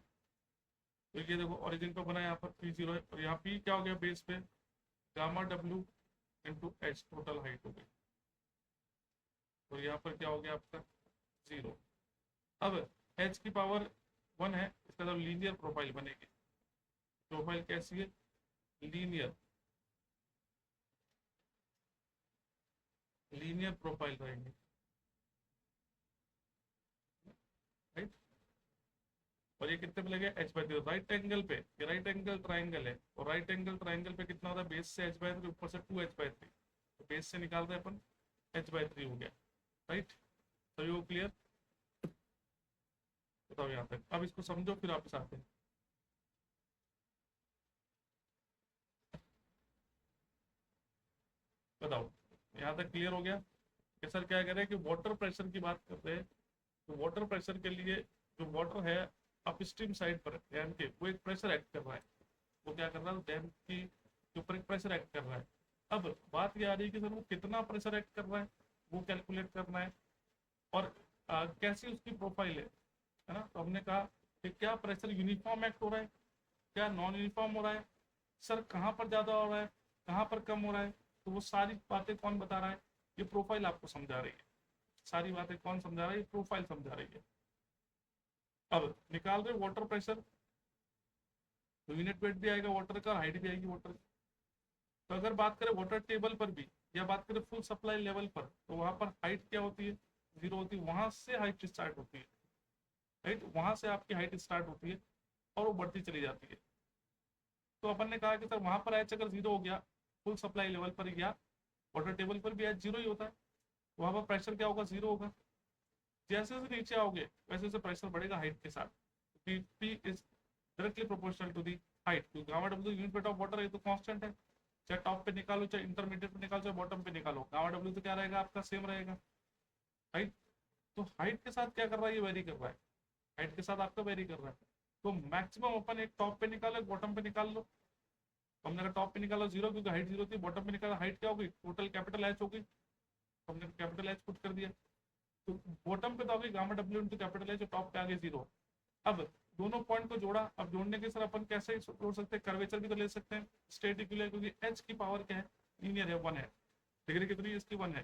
Speaker 1: तो ये देखो ओरिजिन पे बना, यहाँ पर P0 है और यहाँ P क्या हो गया बेस पे, gamma W into H total height हो गई। तो यहाँ पर क्या हो गया आपका 0। अब H की पावर 1 है, इसका मतलब लीनियर प्रोफाइल बनेगी। प्रोफाइल कैसी है, लीनियर, लीनियर प्रोफाइल रहेंगे, राइट। और ये कितने पे लगे, H/3 राइट एंगल पे, ये राइट एंगल ट्राइंगल है और राइट एंगल ट्राइंगल पे कितना होता है, बेस से H/3 ऊपर से 2H/3, तो बेस से निकाल रहे अपन H/3 हो गया, राइट। सभी वो क्लियर, बताओ यहाँ तक। अब इसको समझो फिर वापस आते हैं। बताओ यहाँ तक क्लियर हो गया कि सर क्या कह रहे हैं कि वाटर प्रेशर की बात करते हैं, तो वाटर प्रेशर के लिए जो वाटर है अपस्ट्रीम साइड पर डैम के, वो एक प्रेशर एक्ट कर रहा है, वो क्या कर रहा है, डैम की के ऊपर एक प्रेशर एक्ट कर रहा है। अब बात ये आ रही है कि सर वो कितना प्रेशर एक्ट कर रहा है, वो कैलकुलेट करना है और कैसी उसकी प्रोफाइल है ना। तो हमने कहा कि क्या प्रेशर यूनिफॉर्म एक्ट हो रहा है, क्या नॉन यूनिफॉर्म हो रहा है, सर कहाँ पर ज़्यादा हो रहा है, कहाँ पर कम हो रहा है। तो वो सारी बातें कौन बता रहा है, ये प्रोफाइल आपको समझा रही है। सारी बातें कौन समझा रहा है, ये प्रोफाइल समझा रही है। अब निकाल रहे वाटर प्रेशर, तो यूनिट वेट भी आएगा वाटर का, हाइट भी आएगी वाटर की। तो अगर बात करें वाटर टेबल पर भी या बात करें फुल सप्लाई लेवल पर, तो वहां पर हाइट क्या होती है, 0 होती है, वहां से हाइट स्टार्ट होती है, राइट, वहां से आपकी हाइट स्टार्ट होती है और वो बढ़ती चली जाती है। तो अपन ने कहा कि सर वहां पर एच अगर 0 हो गया फुल सप्लाई लेवल पर या वाटर टेबल पर भी एच 0 ही होता है, वहां पर प्रेशर क्या होगा, 0 होगा। जैसे जैसे नीचे आओगे वैसे वैसे प्रेशर बढ़ेगा हाइट के साथ। P is directly proportional to the height, क्योंकि gamma W unit weight of water है तो कांस्टेंट है, चाहे टॉप पे निकालो चाहे इंटरमीडिएट पे निकालो चाहे बॉटम पे निकालो, गामा डब्ल्यू तो क्या रहेगा आपका, सेम रहेगा, राइट। तो हाइट के साथ क्या कर रहा है, ये वेरी कर रहा है, हाइट के साथ आपका वेरी कर रहा है। तो मैक्सिमम अपन एक टॉप पे निकालो एक बॉटम पे निकाल लो। हमने अगर टॉप पे निकाला 0 क्योंकि हाइट 0 थी, बॉटम पे निकाला हाइट क्या होगी, टोटल कैपिटल एच होगी, हमने कैपिटल एच पुट कर दिया। तो बॉटम पे तो होगी gamma W into capital H, top पे आ गए 0। अब दोनों पॉइंट को जोड़ा, अब जोड़ने के सर अपन कैसे जोड़ सकते हैं, कर्वेचर भी तो ले सकते हैं, स्ट्रेट इक्विलिब्रियम, क्योंकि एच की पावर क्या है, लीनियर है, 1 है, डिग्री कितनी है इसकी, 1 है,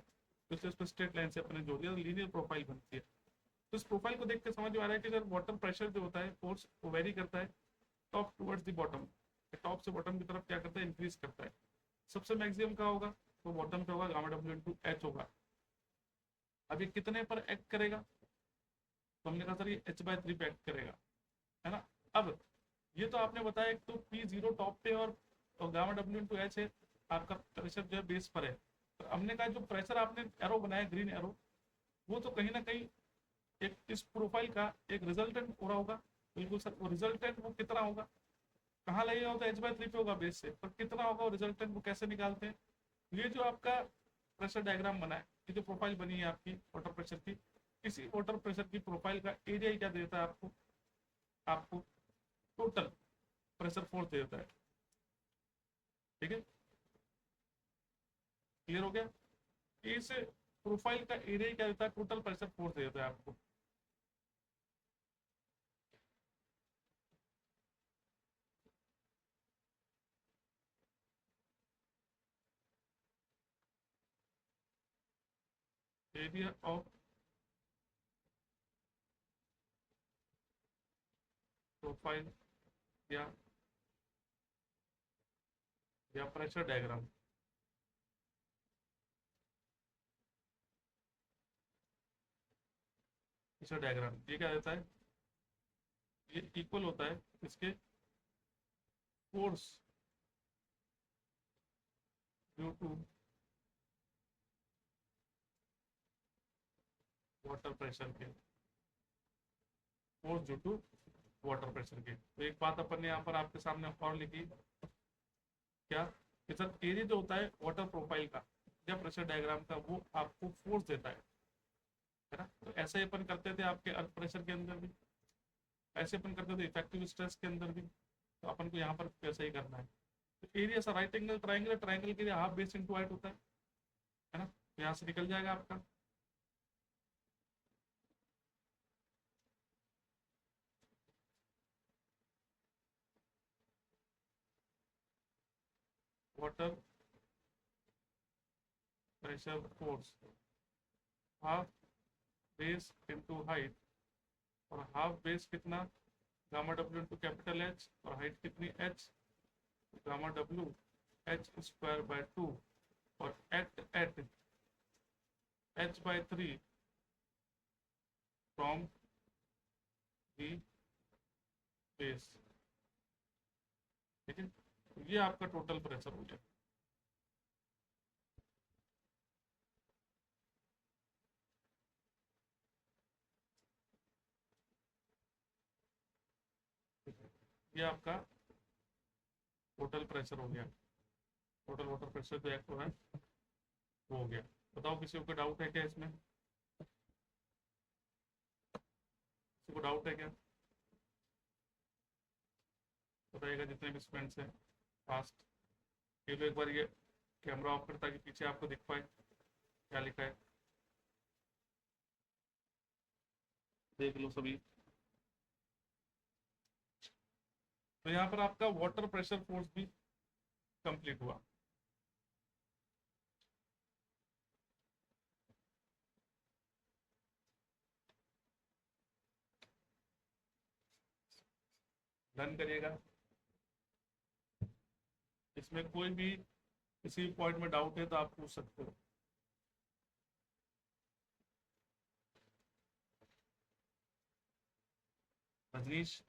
Speaker 1: तो इस पर स्ट्रेट लाइन से अपने जोड़ दिया, लीनियर प्रोफाइल बनती है। तो इस प्रोफाइल को देख के समझ में आ रहा है कि सर वाटर प्रेशर जो होता है फोर्स वो वेरी करता है top towards the bottom, top से बॉटम की तरफ क्या करता है, इंक्रीज करता है। सबसे मैक्सिमम का होगा तो बॉटम पे होगा, गामा डब्ल्यू इंटू एच होगा। अब ये कितने पर एक्ट करेगा, तो हमने कहा सर ये H/3 पे एक्ट करेगा, है ना। अब ये तो आपने बताया एक तो P0 टॉप पे और गामा डब्ल्यू इंटू एच है, आपका प्रेशर जो है बेस पर है। तो हमने कहा जो प्रेशर आपने एरो बनाया ग्रीन एरो, वो तो कहीं ना कहीं एक इस प्रोफाइल का एक रिजल्टेंट हो रहा होगा। बिल्कुल सर, वो रिजल्टेंट वो कितना होगा, कहाँ लगेगा होगा, H/3 पे होगा बेस से, पर कितना होगा वो रिजल्टेंट, वो कैसे निकालते हैं। ये जो आपका प्रेशर डायग्राम बना है, ये जो प्रोफाइल बनी है आपकी वाटर प्रेशर की, इसी वाटर प्रेशर की प्रोफाइल का एरिया ही क्या देता है आपको, आपको टोटल प्रेशर फोर्स दे देता है। ठीक है, क्लियर हो गया। इस प्रोफाइल का एरिया क्या देता है, टोटल प्रेशर फोर्स दे देता है आपको। एरिया ऑफ प्रोफाइल या प्रेशर डायग्राम, प्रेशर डायग्राम ये क्या देता है, ये इक्वल होता है इसके force due to water pressure के, force due to water pressure के। तो एक बात अपन ने यहाँ पर आपके सामने और लिखी, क्या कि सर एरिया जो होता है वाटर प्रोफाइल का या प्रेशर डायग्राम का, वो आपको फोर्स देता है ना। तो ऐसे ही अपन करते थे आपके अर्थ प्रेशर के अंदर भी, ऐसे अपन करते थे इफेक्टिव स्ट्रेस के अंदर भी, तो अपन को यहाँ पर वैसा ही करना है। तो area sir right angle triangle, triangle के लिए हाफ बेस इंटू हाइट होता है ना। तो यहाँ से निकल जाएगा आपका water pressure force half base into height, और हाफ बेस कितना, gamma W into capital H, और हाइट कितनी H, gamma W H square by 2, और at H by 3 from the base. ठीक है, तो ये आपका टोटल प्रेशर हो गया। ये आपका टोटल प्रेशर हो गया, टोटल वाटर प्रेशर जो एक्ट हो रहा है वो हो गया। बताओ किसी को डाउट है क्या इसमें, किसी को डाउट है क्या, बताइएगा जितने भी स्टूडेंट्स हैं फास्ट। ये लो एक बार ये कैमरा ऑफ कर ताकि पीछे आपको दिख पाए क्या लिखा है, देख लो सभी। तो यहाँ पर आपका वाटर प्रेशर फोर्स भी कंप्लीट हुआ। डन करिएगा। इसमें कोई भी किसी पॉइंट में डाउट है तो आप पूछ सकते हो। रजनीश,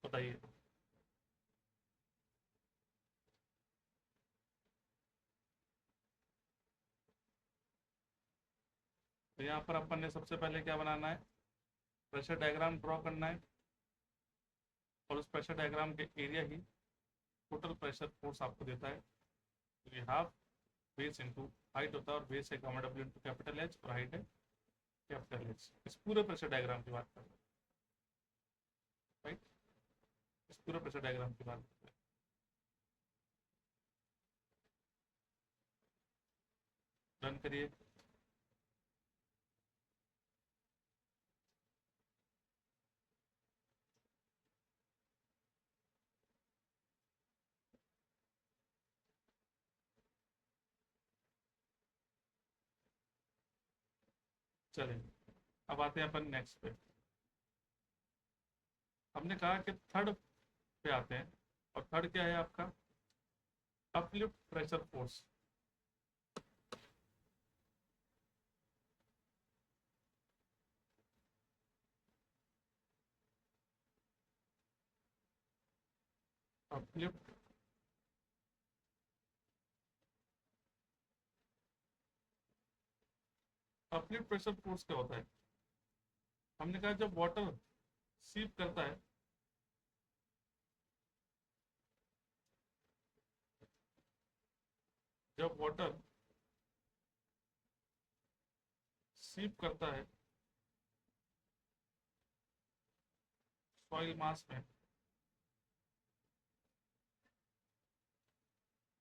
Speaker 1: बताइए। तो यहाँ पर अपन ने सबसे पहले क्या बनाना है, प्रेशर डायग्राम ड्रॉ करना है, और उस प्रेशर डायग्राम के एरिया ही टोटल प्रेशर फोर्स आपको देता है। तो ये हाफ बेस इंटू हाइट होता है, और बेस है gamma W into capital H, और हाइट है कैपिटल एच। इस पूरे प्रेशर डायग्राम की बात कर रहे हैं, राइट, इस पूरे प्रेशर डायग्राम की बात कर रहे हैं। डन करिए। चलिए अब आते हैं अपन नेक्स्ट पे। हमने कहा कि थर्ड पे आते हैं, और थर्ड क्या है आपका, uplift pressure force. Uplift uplift pressure force क्या होता है, हमने कहा जब वाटर सीप करता है जब वाटर सीप करता है सॉइल मास में,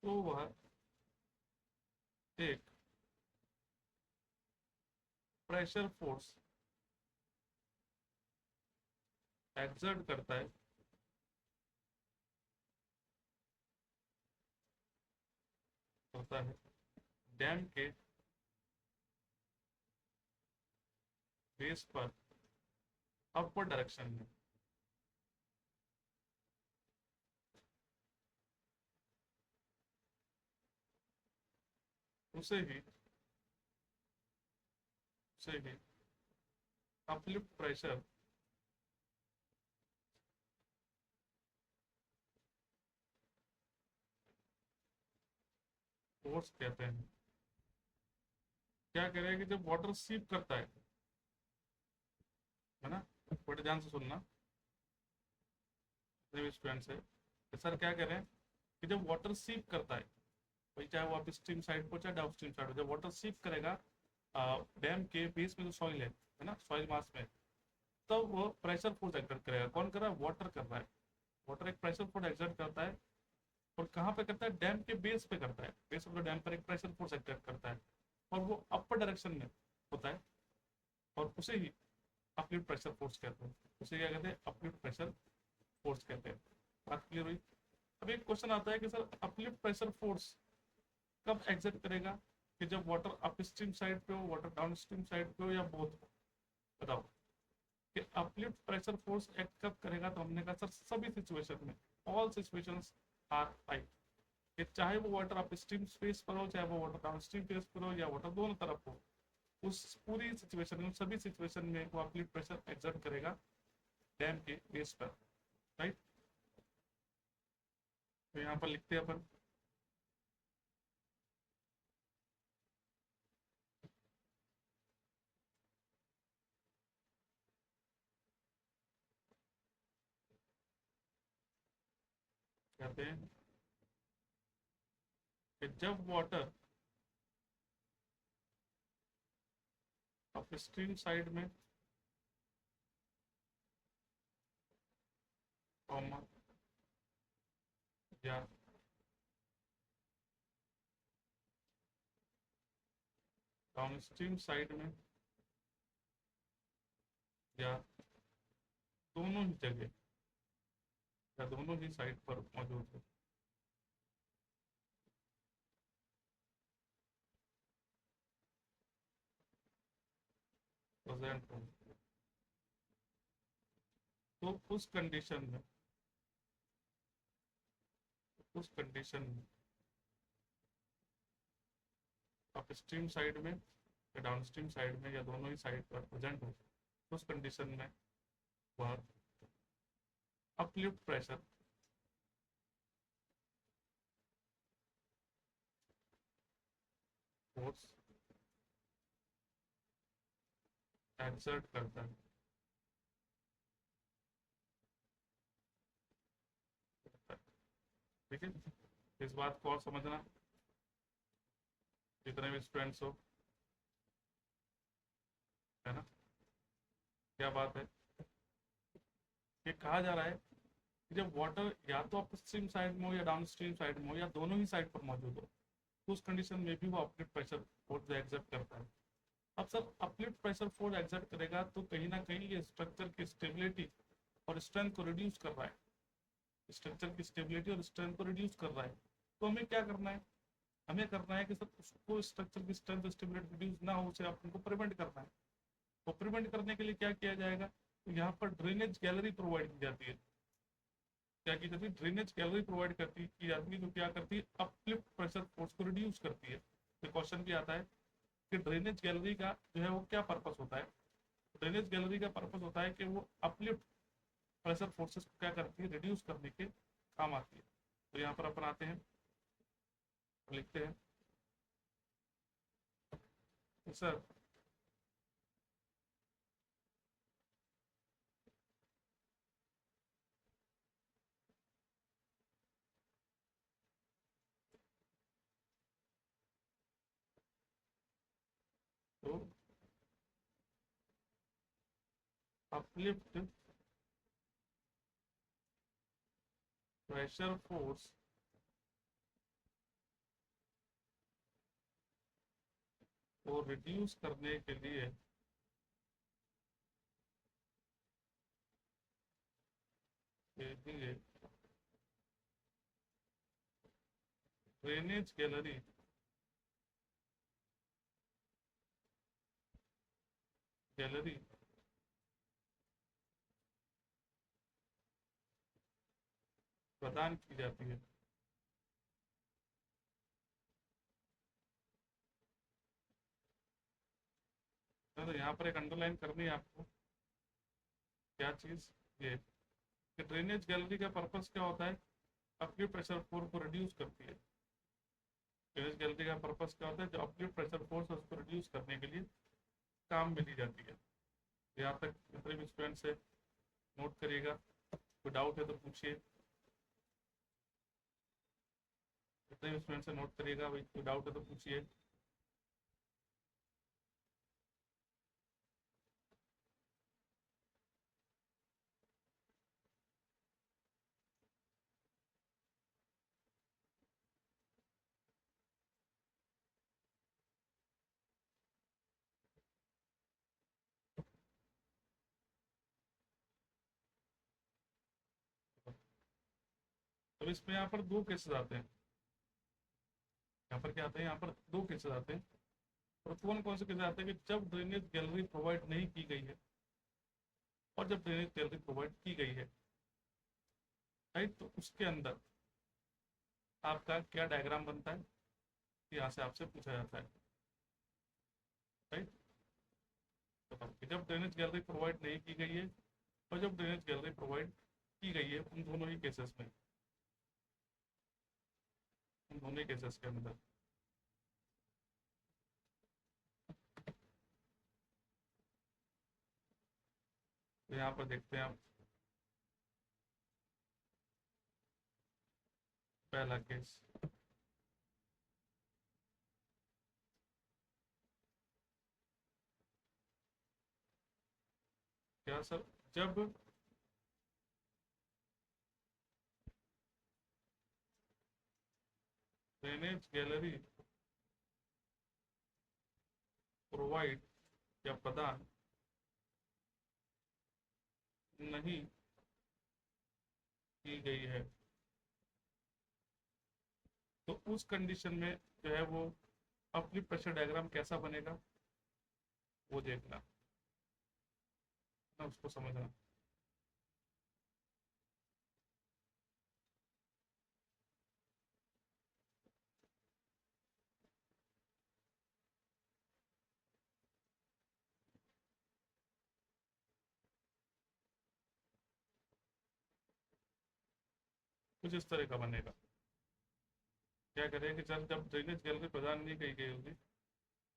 Speaker 1: तो वह एक प्रेशर फोर्स एक्सर्ट करता है डैम के बेस पर अपवर्ड डायरेक्शन में। उसे ही अपलिफ्ट प्रेशर फोर्स कहते हैं। क्या कह रहे हैं कि जब वाटर सीप करता है ना, बड़े ध्यान से सुनना स्टूडेंट से, सर क्या कह रहे हैं कि जब वाटर सीप करता है, भाई चाहे वो आप स्ट्रीम साइड पर चाहे डाउन स्ट्रीम साइड पर, जब वाटर सीप करेगा डैम के बेस में जो सॉइल है ना, सॉइल मास में, तब वो प्रेशर फोर्स एक्सर्ट करेगा। कौन कर रहा है? वाटर कर रहा है। वाटर एक प्रेशर फोर्स एक्सर्ट करता है, और कहाँ पे करता है? डैम के बेस पे करता है। बेस ऑफ द डैम पर एक प्रेशर फोर्स एक्सर्ट करता है, और वो अपर डायरेक्शन में होता है, और उसे ही अपलिफ्ट प्रेशर फोर्स कहते हैं। उसे क्या कहते हैं? अपलिफ्ट प्रेशर फोर्स कहते हैं। बात क्लियर हुई? अब एक क्वेश्चन आता है कि सर अपलिफ्ट प्रेशर फोर्स कब एग्जर्ट करेगा? कि जब वाटर अप स्ट्रीम साइड पे हो, वाटर डाउन स्ट्रीम साइड पे हो, या बोथ हो? बताओ कि अपलिफ्ट प्रेशर फोर्स एक्ट कब करेगा? तो हमने कहा सर सभी सिचुएशन में, ऑल सिचुएशंस आर राइट, कि चाहे वो वाटर अप स्ट्रीम स्पेस पर हो, चाहे वो वाटर डाउन स्ट्रीम फेस पर हो, या वाटर दोनों तरफ हो, उस पूरी सिचुएशन में, सभी सिचुएशन में वो अपलिफ्ट प्रेशर एक्सर्ट करेगा डैम के बेस पर। राइट? तो यहाँ पर लिखते हैं अपन, कहते हैं कि जब वाटर अप स्ट्रीम साइड में, कॉमा, या डाउन स्ट्रीम साइड में, या दोनों ही जगह, या दोनों ही साइड पर मौजूद है, प्रेजेंट हो, तो उस कंडीशन में अप स्ट्रीम साइड में या डाउन स्ट्रीम साइड में, या दोनों ही साइड पर प्रेजेंट हो, उस कंडीशन में वह अपलिफ्ट प्रेशर फोर्स एक्सर्ट करता है। ठीक है, इस बात को और समझना, जितने भी स्टूडेंट्स हो, है ना? क्या बात है? ये कहा जा रहा है कि जब वाटर या तो अप स्ट्रीम साइड में हो, या डाउन स्ट्रीम साइड में हो, या दोनों ही साइड पर मौजूद हो, तो उस कंडीशन में भी वो अपलिफ्ट प्रेशर फोर्स एक्सर्ट करता है। अब sir uplift pressure force exert करेगा तो कहीं ना कहीं ये स्ट्रक्चर की स्टेबिलिटी और स्ट्रेंथ को रिड्यूस कर रहा है। स्ट्रक्चर की स्टेबिलिटी और स्ट्रेंथ को रिड्यूस कर रहा है। तो हमें क्या करना है? हमें करना है कि सर उसको स्ट्रक्चर की स्ट्रेंथ स्टेबिलिटी रिड्यूस ना हो, उसे आपको प्रिवेंट करना है। तो प्रिवेंट करने के लिए क्या किया जाएगा? तो यहाँ पर ड्रेनेज गैलरी प्रोवाइड की जाती है। क्या की जाती है? ड्रेनेज गैलरी प्रोवाइड की जाती है, जो क्या करती है? अपलिफ्ट प्रेशर फोर्स को रिड्यूस करती है। तो क्वेश्चन भी आता है कि ड्रेनेज गैलरी का जो है वो क्या पर्पस होता है? ड्रेनेज गैलरी का पर्पस होता है कि वो अपलिफ्ट प्रेशर फोर्सेस को क्या करती है? रिड्यूस करने के काम आती है। तो यहाँ पर अपन आते हैं, लिखते हैं सर तो अपलिफ्ट प्रेशर फोर्स को रिड्यूस करने के लिए ड्रेनेज गैलरी प्रदान की जाती है। तो यहाँ पर एक अंडरलाइन करनी है आपको, क्या चीज, ये कि ड्रेनेज गैलरी का पर्पस क्या होता है, अपनी प्रेशर फोर्स को रिड्यूस करती है। ड्रेनेज गैलरी का पर्पस क्या होता है, जो अपनी प्रेशर फोर्स है उसको रिड्यूस करने के लिए काम में ली जाती है। यहाँ तक जितने भी स्टूडेंट्स है नोट करिएगा, कोई डाउट है तो पूछिए। जितने भी स्टूडेंट्स है नोट करिएगा, भाई कोई डाउट है तो पूछिए। तो इसमें यहाँ पर दो केसेस आते हैं। यहाँ पर क्या आते हैं, यहाँ पर दो केसेस आते हैं। और कौन कौन से केसेस आते हैं कि जब ड्रेनेज गैलरी प्रोवाइड नहीं की गई है और जब ड्रेनेज गैलरी प्रोवाइड की गई है, राइट। तो उसके अंदर आपका क्या डायग्राम बनता है, यहाँ से आपसे पूछा जाता है, राइट। बताओ कि जब ड्रेनेज गैलरी प्रोवाइड नहीं की गई है और जब ड्रेनेज गैलरी प्रोवाइड की गई है, उन दोनों ही केसेस में, उन दोनों ही केसेस के अंदर तो यहाँ पर देखते हैं आप, पहला केस, क्या सर, जब ड्रेनेज गैलरी प्रोवाइड या प्रदान नहीं की गई है, तो उस कंडीशन में जो है वो अपलिफ्ट प्रेशर डायग्राम कैसा बनेगा वो देखना ना, उसको समझना। कुछ इस तरह का बनेगा। क्या करें कि जब ड्रेनेज गैलरी प्रदान नहीं की गई होगी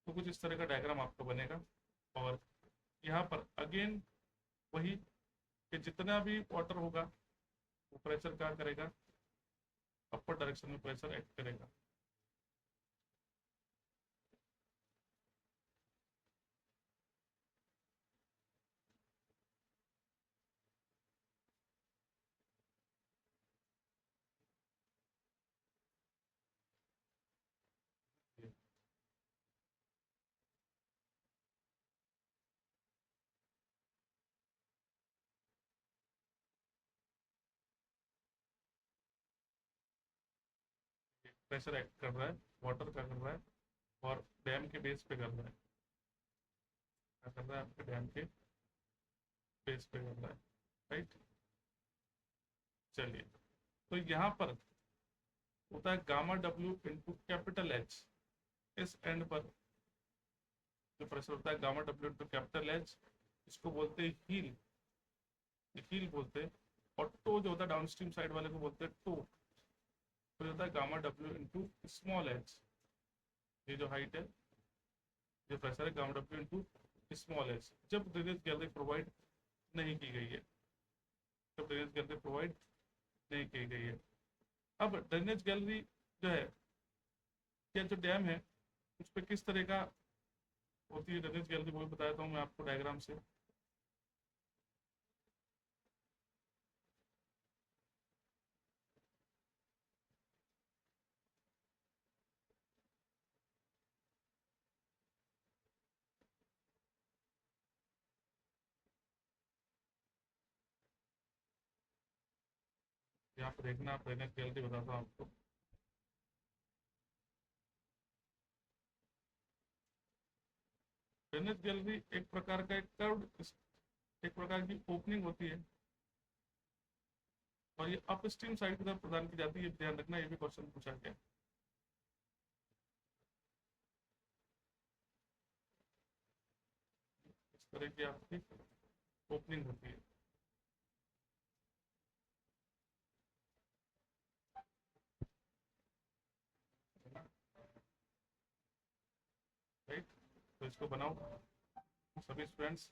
Speaker 1: तो कुछ इस तरह का डायग्राम आपको बनेगा। और यहाँ पर अगेन वही कि जितना भी वाटर होगा वो प्रेशर क्या करेगा, अपर डायरेक्शन में प्रेशर एक्ट करेगा। प्रेशर एक्ट कर रहा है, वाटर का कर रहा है, और डैम के बेस पे कर रहा है, क्या कर रहा है, आपके डैम के बेस पे कर रहा है, राइट। चलिए, तो यहाँ पर होता है gamma W into capital H. इस एंड पर जो प्रेशर होता है gamma W into capital H, इसको बोलते हैं हील, हील बोलते हैं। और टो जो होता है डाउन स्ट्रीम साइड वाले को बोलते हैं टो। तो होता है gamma W into small H, ये जो हाइट है, जो प्रेशर है, gamma W into small H, जब ड्रेनेज गैलरी प्रोवाइड नहीं की गई है, जब ड्रेनेज गैलरी प्रोवाइड नहीं की गई है। अब ड्रेनेज गैलरी जो है, या जो डैम है, उस पर किस तरह का होती है ड्रेनेज गैलरी, वो भी बताता हूँ मैं आपको डायग्राम से। यहाँ पर देखना, आप ड्रेनेज गैलरी बताता हूँ आपको। ड्रेनेज गैलरी एक प्रकार का एक कर्व्ड, एक प्रकार की ओपनिंग होती है, और ये अप स्ट्रीम साइड की तरफ प्रदान की जाती है। ध्यान रखना, ये भी क्वेश्चन पूछा गया। इस तरह की आपकी ओपनिंग होती है। राइट, तो इसको बनाओ सभी स्टूडेंट्स।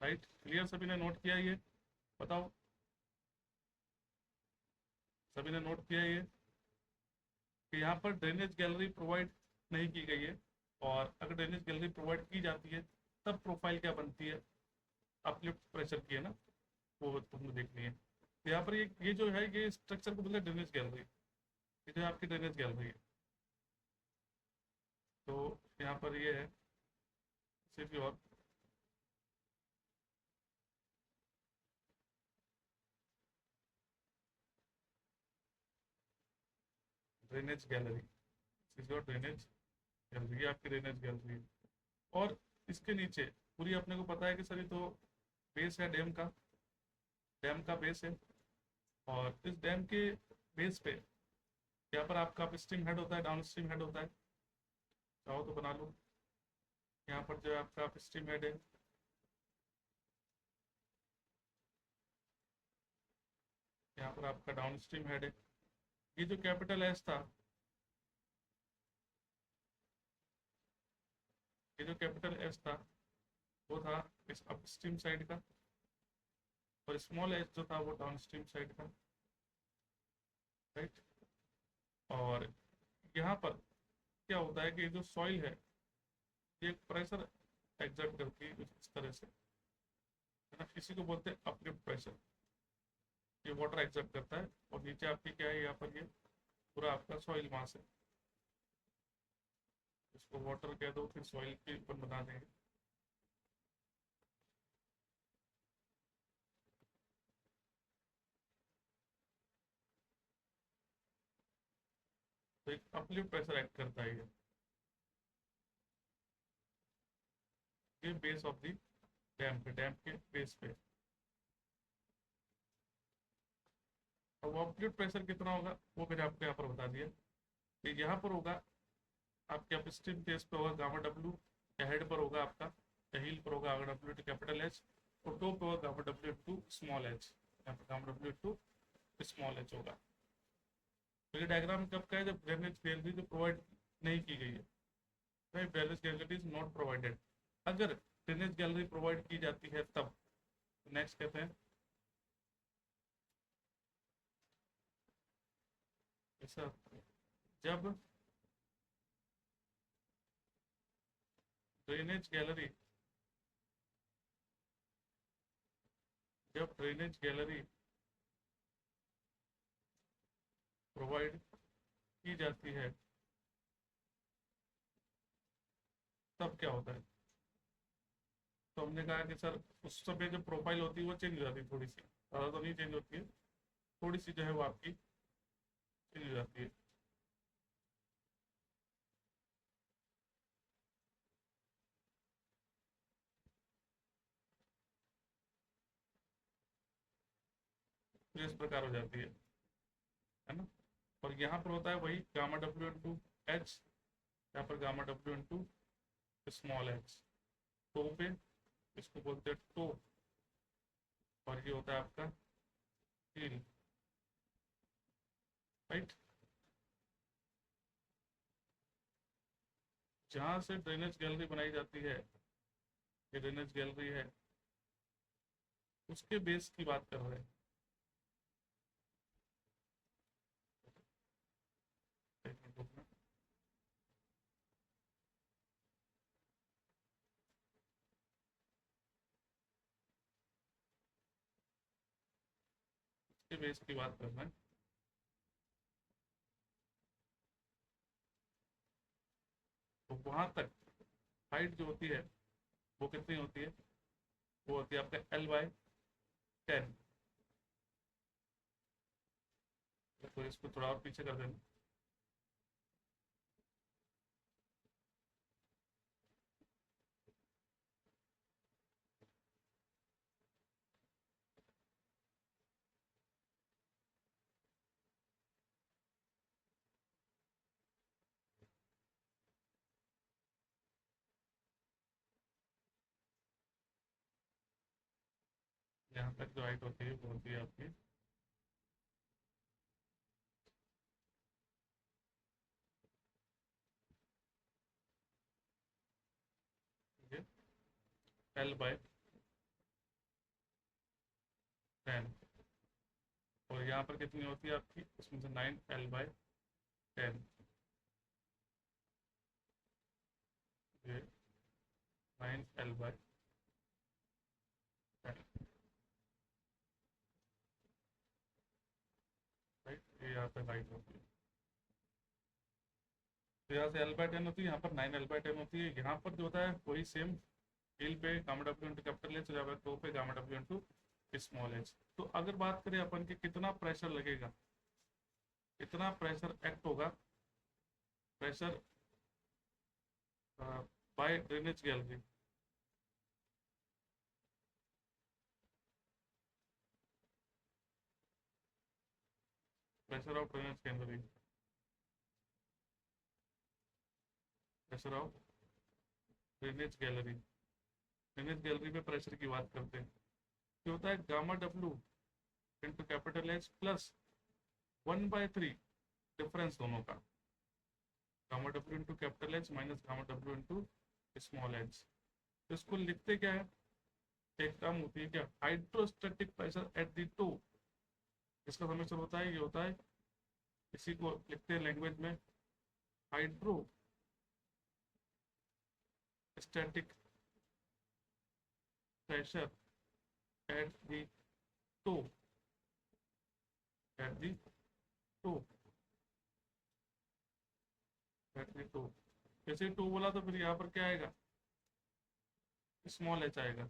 Speaker 1: राइट, क्लियर, सभी ने नोट किया ये? बताओ, सभी ने नोट किया ये कि यहाँ पर ड्रेनेज गैलरी प्रोवाइड नहीं की गई है, और अगर ड्रेनेज गैलरी प्रोवाइड की जाती है तब प्रोफाइल क्या बनती है, अपलिफ्ट प्रेशर की, है ना, वो तुमने देखनी है। तो यहाँ पर ये जो है, ये स्ट्रक्चर को बोलते हैं ड्रेनेज गैलरी। ये जो आपकी ड्रेनेज गैलरी है, तो यहाँ पर ये है सिर्फ और drainage gallery, is your drainage gallery, आपकी ड्रेनेज गैलरी है। और इसके नीचे पूरी अपने को पता है कि सर ये तो बेस है डैम का, डैम का बेस है, और इस डैम के बेस पे यहाँ पर आपका अप स्ट्रीम हेड होता है, डाउन स्ट्रीम हेड होता है। चाहो तो बना लो, यहाँ पर जो है आपका अप स्ट्रीम हेड है, यहाँ पर आपका डाउन स्ट्रीम हेड है। ये जो कैपिटल एस था, ये जो कैपिटल एस था, वो था इस अप स्ट्रीम साइड का, और स्मॉल एच जो था वो डाउन स्ट्रीम साइड का, राइट। और यहाँ पर क्या होता है कि जो सॉइल है ये एक प्रेशर एग्जर्ट करती है कुछ इस तरह से, है ना, इसी को बोलते हैं अपलिफ्ट प्रेशर। ये वाटर एग्जर्ट करता है और नीचे आपकी क्या है, यहाँ पर ये पूरा आपका सॉइल मास है, इसको वाटर कह दो फिर सॉइल के ऊपर बना देंगे। तो एक अपलिफ्ट प्रेशर एक्ट करता है ये बेस ऑफ दी डैम के बेस पे। अब अपलिफ्ट प्रेशर कितना होगा वो मैंने आपको यहाँ पर बता दिया कि यहाँ पर होगा आपके अपस्ट्रीम फेस पे होगा गामा डब्ल्यू, या हेड पर होगा आपका, या हील पर होगा gamma W to capital H, और टो पे होगा gamma W to small H, यहाँ पर gamma W to small H होगा। तो ये डायग्राम कब का है, जब ड्रेनेज गैलरी जो प्रोवाइड नहीं की गई है, right, drainage gallery is not provided. अगर ड्रेनेज गैलरी प्रोवाइड की जाती है तब नेक्स्ट कहते हैं ऐसा, जब ड्रेनेज गैलरी जब ड्रेनेज गैलरी प्रोवाइड की जाती है तब क्या होता है। तो हमने कहा कि सर उस समय जो प्रोफाइल होती है वो चेंज हो जाती है थोड़ी सी, ज़्यादा तो नहीं चेंज होती है, थोड़ी सी जो है वो आपकी चेंज हो जाती है। तो इस प्रकार हो जाती है ना। और यहाँ पर होता है वही गामा डब्ल्यू इंटू एच, यहाँ पर gamma W into small H, toe पे इसको बोलते हैं टो, और ये होता है आपका हील, राइट। जहाँ से ड्रेनेज गैलरी बनाई जाती है, ये ड्रेनेज गैलरी है, उसके बेस की बात कर रहे हैं, उसके बेस की बात कर रहे हैं। तो वहां तक हाइट जो होती है वो कितनी होती है, वो होती है आपका L/10। तो इसको थोड़ा और पीछे कर देना। यहाँ तक जो हाइट होती है वो होती है आपकी ये L/10, और यहाँ पर कितनी होती है आपकी, इसमें से 9L/10, ये 9L/10, राइट। ये यहाँ पर हाइट होती है, तो यहाँ से L/10 होती है, यहाँ पर 9L/10 होती है। यहाँ पर जो होता है वही सेम, हील पे gamma W into capital H, जब टो पे gamma W into small H. तो अगर बात करें अपन के कितना प्रेशर लगेगा, कितना प्रेशर एक्ट होगा, pressure by drainage gallery, pressure of drainage gallery, pressure of drainage gallery, drainage gallery पे प्रेशर की बात करते हैं, जो होता है gamma W into capital H plus 1/3 difference दोनों का, gamma W into capital H minus gamma W into small H. तो इसको लिखते क्या है, एक टर्म होती है क्या, hydrostatic pressure at the toe. इसका समेशन होता है, ये होता है, इसी को लिखते हैं लैंग्वेज में hydrostatic pressure at the toe, at the toe, at the toe. जैसे टो बोला तो फिर यहाँ पर क्या आएगा, स्मॉल एच आएगा,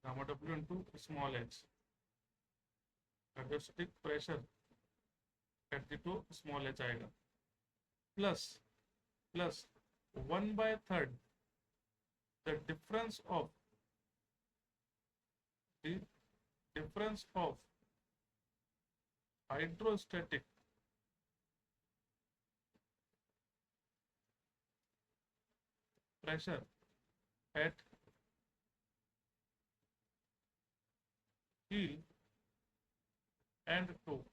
Speaker 1: gamma W into small H, hydrostatic pressure at the toe small H आएगा, plus plus 1/3 the the difference of hydrostatic pressure at heel and toe।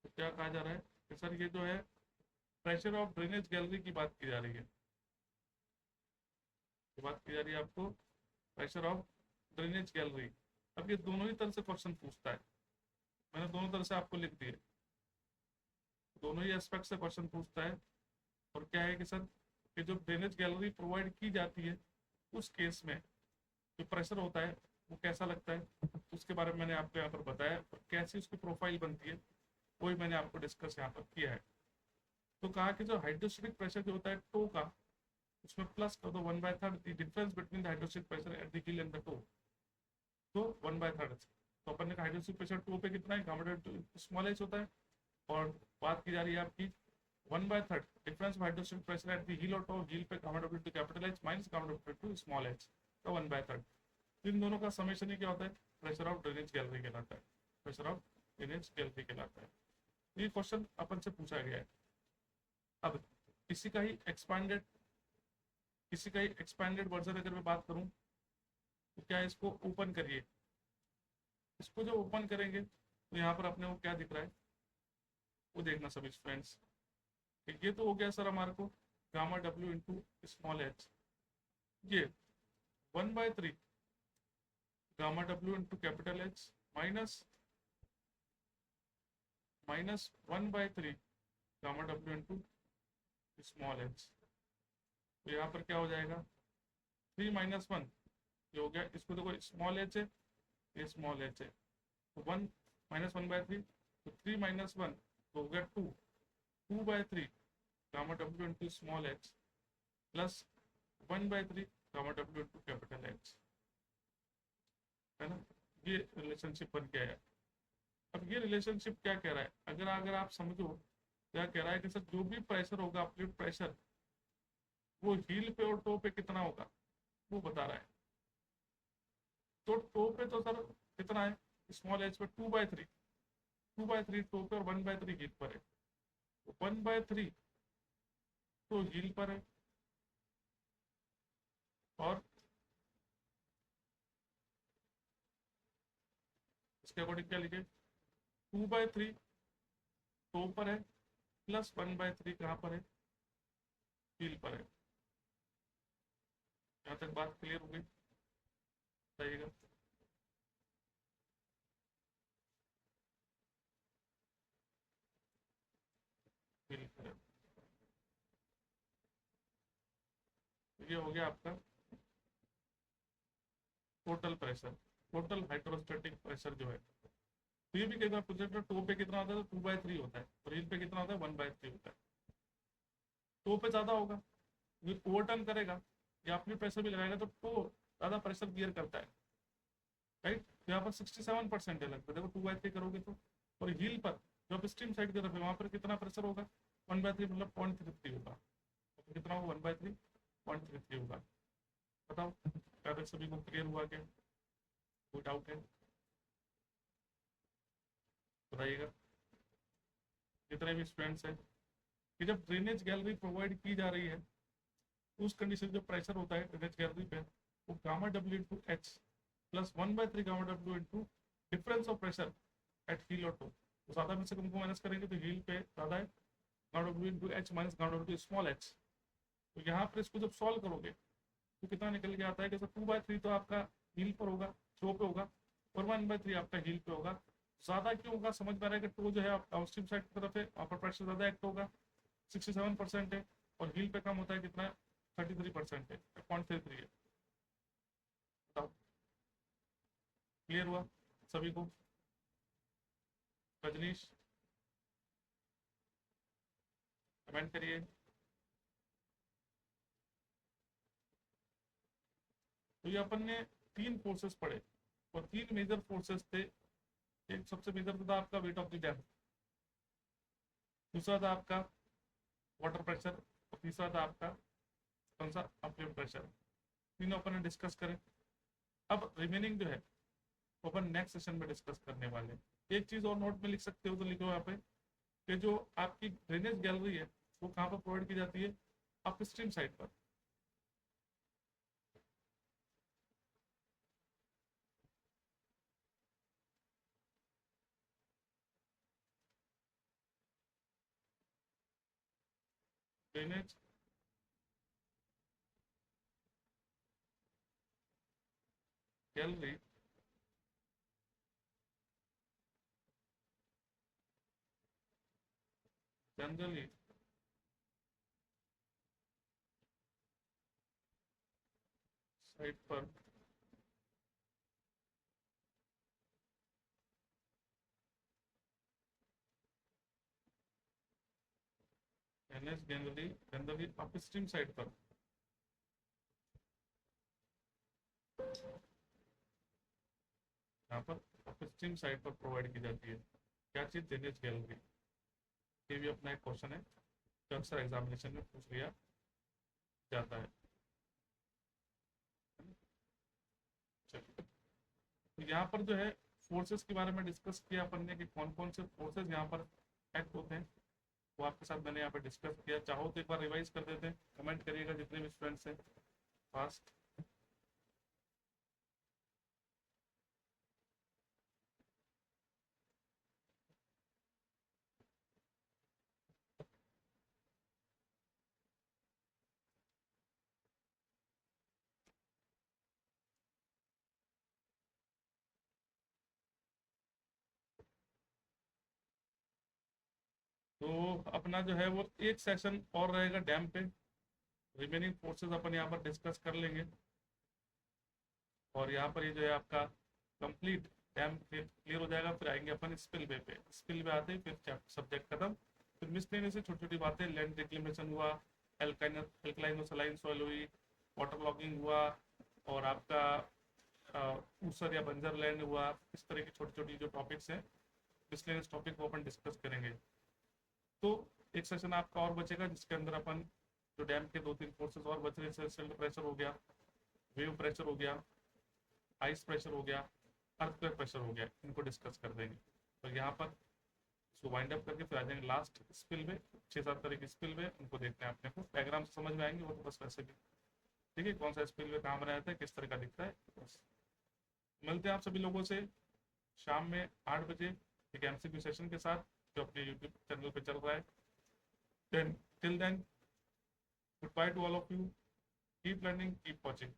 Speaker 1: तो क्या कहा जा रहा है कि सर ये जो है प्रेशर ऑफ ड्रेनेज गैलरी की बात की जा रही है, बात की जा रही है आपको प्रेशर ऑफ ड्रेनेज गैलरी। अब ये दोनों ही तरह से क्वेश्चन पूछता है, मैंने दोनों तरह से आपको लिख दिए, दोनों ही एस्पेक्ट से क्वेश्चन पूछता है। और क्या है कि सर कि जो ड्रेनेज गैलरी प्रोवाइड की जाती है उस केस में जो प्रेशर होता है वो कैसा लगता है, उसके बारे में मैंने आपको यहाँ पर बताया, और कैसी उसकी प्रोफाइल बनती है वही मैंने आपको डिस्कस यहाँ पर किया है। तो कहा कि जो हाइड्रोस्टैटिक प्रेशर जो होता है टो का, उसमें प्लस कर दो 1/3 difference between the hydrostatic pressure at the heel and the toe, तो 1/3। तो अपन ने हाइड्रोस्टैटिक प्रेशर टो पे कितना है, गामा स्मॉल एच होता है, और बात की जा रही है आपकी 1/3 difference of hydrostatic pressure at the heel और टो, हील पे gamma W to capital H minus gamma W to small H का 1/3। इन दोनों का समेशन ही क्या होता है, प्रेशर ऑफ ड्रेनेज गैलरी कहलाता है, प्रेशर ऑफ ड्रेनेज गैलरी कहलाता है। ये क्वेश्चन अपन से पूछा गया है। अब इसी का ही एक्सपैंडेड वर्जन अगर मैं बात करूं तो क्या, इसको ओपन करिए, इसको जब ओपन करेंगे तो यहाँ पर अपने को क्या दिख रहा है वो देखना सभी स्टूडेंट्स। ये तो हो गया सर हमारे को gamma W into small H, ये 1/3 gamma W into capital H minus 1/3 gamma W into small H. तो यहाँ पर क्या हो जाएगा 3 - 1, ये हो गया, इसको देखो स्मॉल एच है, ये स्मॉल एच है, तो 1 - 1/3, तो 3 - 1 तो हो गया 2/3 gamma W into small H plus 1/3 gamma W into capital H, है ना। ये रिलेशनशिप बन गया है। अब ये रिलेशनशिप क्या कह रहा है, अगर आप समझो क्या कह रहा है कि सर जो भी प्रेशर होगा अपलिफ्ट प्रेशर वो हील पे और टो पे कितना होगा वो बता रहा है। तो टो पे तो सर कितना है, स्मॉल एच पे 2/3 टो पे और 1/3 हील पर है, तो 1/3 तो हील पर है, और इसके अकॉर्डिंग क्या लिखे 2/3 टो पर है प्लस 1/3 कहाँ पर है, हील पर है। यहाँ तक बात क्लियर हो गई, बताइएगा। ये हो गया आपका total pressure, total hydrostatic pressure जो है। तो ये भी कहता है टो पे कितना होता है, तो 2/3 होता है, और हील पे कितना होता है 1/3 होता है। टो पे ज्यादा होगा, ये ओवरटर्न करेगा या अपनी प्रेशर भी लगाएगा तो टो ज्यादा प्रेशर बियर करता है, राइट। तो यहाँ पर 67% है लगता है, देखो 2/3 करोगे तो। और हील पर जो आप स्टीम साइड की तरफ है वहां पर कितना प्रेशर होगा 1/3 मतलब 0.33 होगा, तो कितना होगा 1/3 0.33 होगा। बताओ क्या तक सभी को क्लियर हुआ क्या, कोई डाउट है बताइएगा। जितने भी स्टूडेंट्स हैं कि जब ड्रेनेज गैलरी प्रोवाइड की जा रही है उस कंडीशन जो प्रेशर होता है ड्रेनेज गैलरी पे वो gamma W into H plus 1/3 gamma W into difference of pressure at heel और टो। तो ज़्यादा में से कम को माइनस करेंगे तो हील पे ज़्यादा है, gamma W into H minus gamma W small H, तो यहाँ पर इसको जब सॉल्व करोगे तो कितना निकल के आता है कि 2/3 तो आपका हील पर होगा, थ्रो पे होगा, और 1/3 आपका हील पे होगा। ज़्यादा क्यों होगा, समझ में आ रहा है कि टो जो है डाउनस्ट्रीम साइड की तरफ है, अपर प्रेशर ज़्यादा एक्ट होगा, 67% है, और हील पे कम होता है कितना, 33% है, 0.33 है। बताओ, क्लियर हुआ सभी को? रजनीश कमेंट करिए। तो ये अपन ने 3 फोर्सेस पढ़े, और 3 मेजर फोर्सेस थे। एक सबसे मेजर था आपका वेट ऑफ द डैम, दूसरा था आपका वाटर प्रेशर, और तीसरा था आपका कौन सा, अपलिफ्ट प्रेशर। तीनों अपन ने डिस्कस करें। अब रिमेनिंग जो है वो अपन नेक्स्ट सेशन में डिस्कस करने वाले हैं। एक चीज़ और नोट में लिख सकते हो तो लिखो यहाँ पे कि जो आपकी ड्रेनेज गैलरी है वो कहाँ पर प्रोवाइड की जाती है, अपस्ट्रीम साइड पर। ड्रेनेज गैलरी जनरली साइड पर drainage gallery generally upstream side पर, यहाँ पर अपस्ट्रीम साइड पर प्रोवाइड की जाती है। क्या चीज़, ड्रेनेज गैलरी। ये भी अपना एक क्वेश्चन है जो अक्सर एग्जामिनेशन में पूछ लिया जाता है। चलिए, तो यहाँ पर जो है फोर्सेस के बारे में डिस्कस किया अपन ने कि कौन कौन से फोर्सेस यहाँ पर एक्ट होते हैं, वो आपके साथ मैंने यहाँ पर डिस्कस किया। चाहो तो एक बार रिवाइज कर देते हैं, कमेंट करिएगा जितने भी स्टूडेंट्स हैं फास्ट। तो अपना जो है वो एक सेशन और रहेगा डैम पे, रिमेनिंग फोर्सेस अपन यहाँ पर डिस्कस कर लेंगे। और यहाँ पर ये जो है आपका कंप्लीट डैम क्लियर हो जाएगा। फिर आएंगे अपन स्पिलवे पे, स्पिलवे आते ही फिर सब्जेक्ट खत्म। फिर मिसलेनियस से छोटी छोटी बातें, लैंड रिक्लेमेशन हुआ, एल्कलाइन और सलाइन सॉइल हुई, वाटर लॉगिंग हुआ, और आपका ऊसर या बंजर लैंड हुआ। इस तरह की छोटी छोटी जो टॉपिक्स हैं मिसलेनियस टॉपिक को अपन डिस्कस करेंगे। तो एक सेशन आपका और बचेगा जिसके अंदर अपन जो डैम के 2-3 फोर्सेस और बच रहे हैं, सेल्फ प्रेशर हो गया, वेव प्रेशर हो गया, आइस प्रेशर हो गया, अर्थक्वेक प्रेशर हो गया, इनको डिस्कस कर देंगे। तो यहाँ पर इसको वाइंड अप करके फिर आ जाएंगे लास्ट स्पिल वे, 6-7 तरह की स्पिल वे, उनको देखते हैं अपने को डायग्राम से समझ में आएंगे वो तो बस वैसे भी। ठीक है, कौन सा स्पिल वे कहाँ बनाया था, किस तरह का दिखता है, बस। मिलते हैं आप सभी लोगों से शाम में 8 बजे एक MCQ सेशन के साथ जो अपने यूट्यूब चैनल पे चल रहा है। Then till then, goodbye to all of you. Keep learning, keep watching.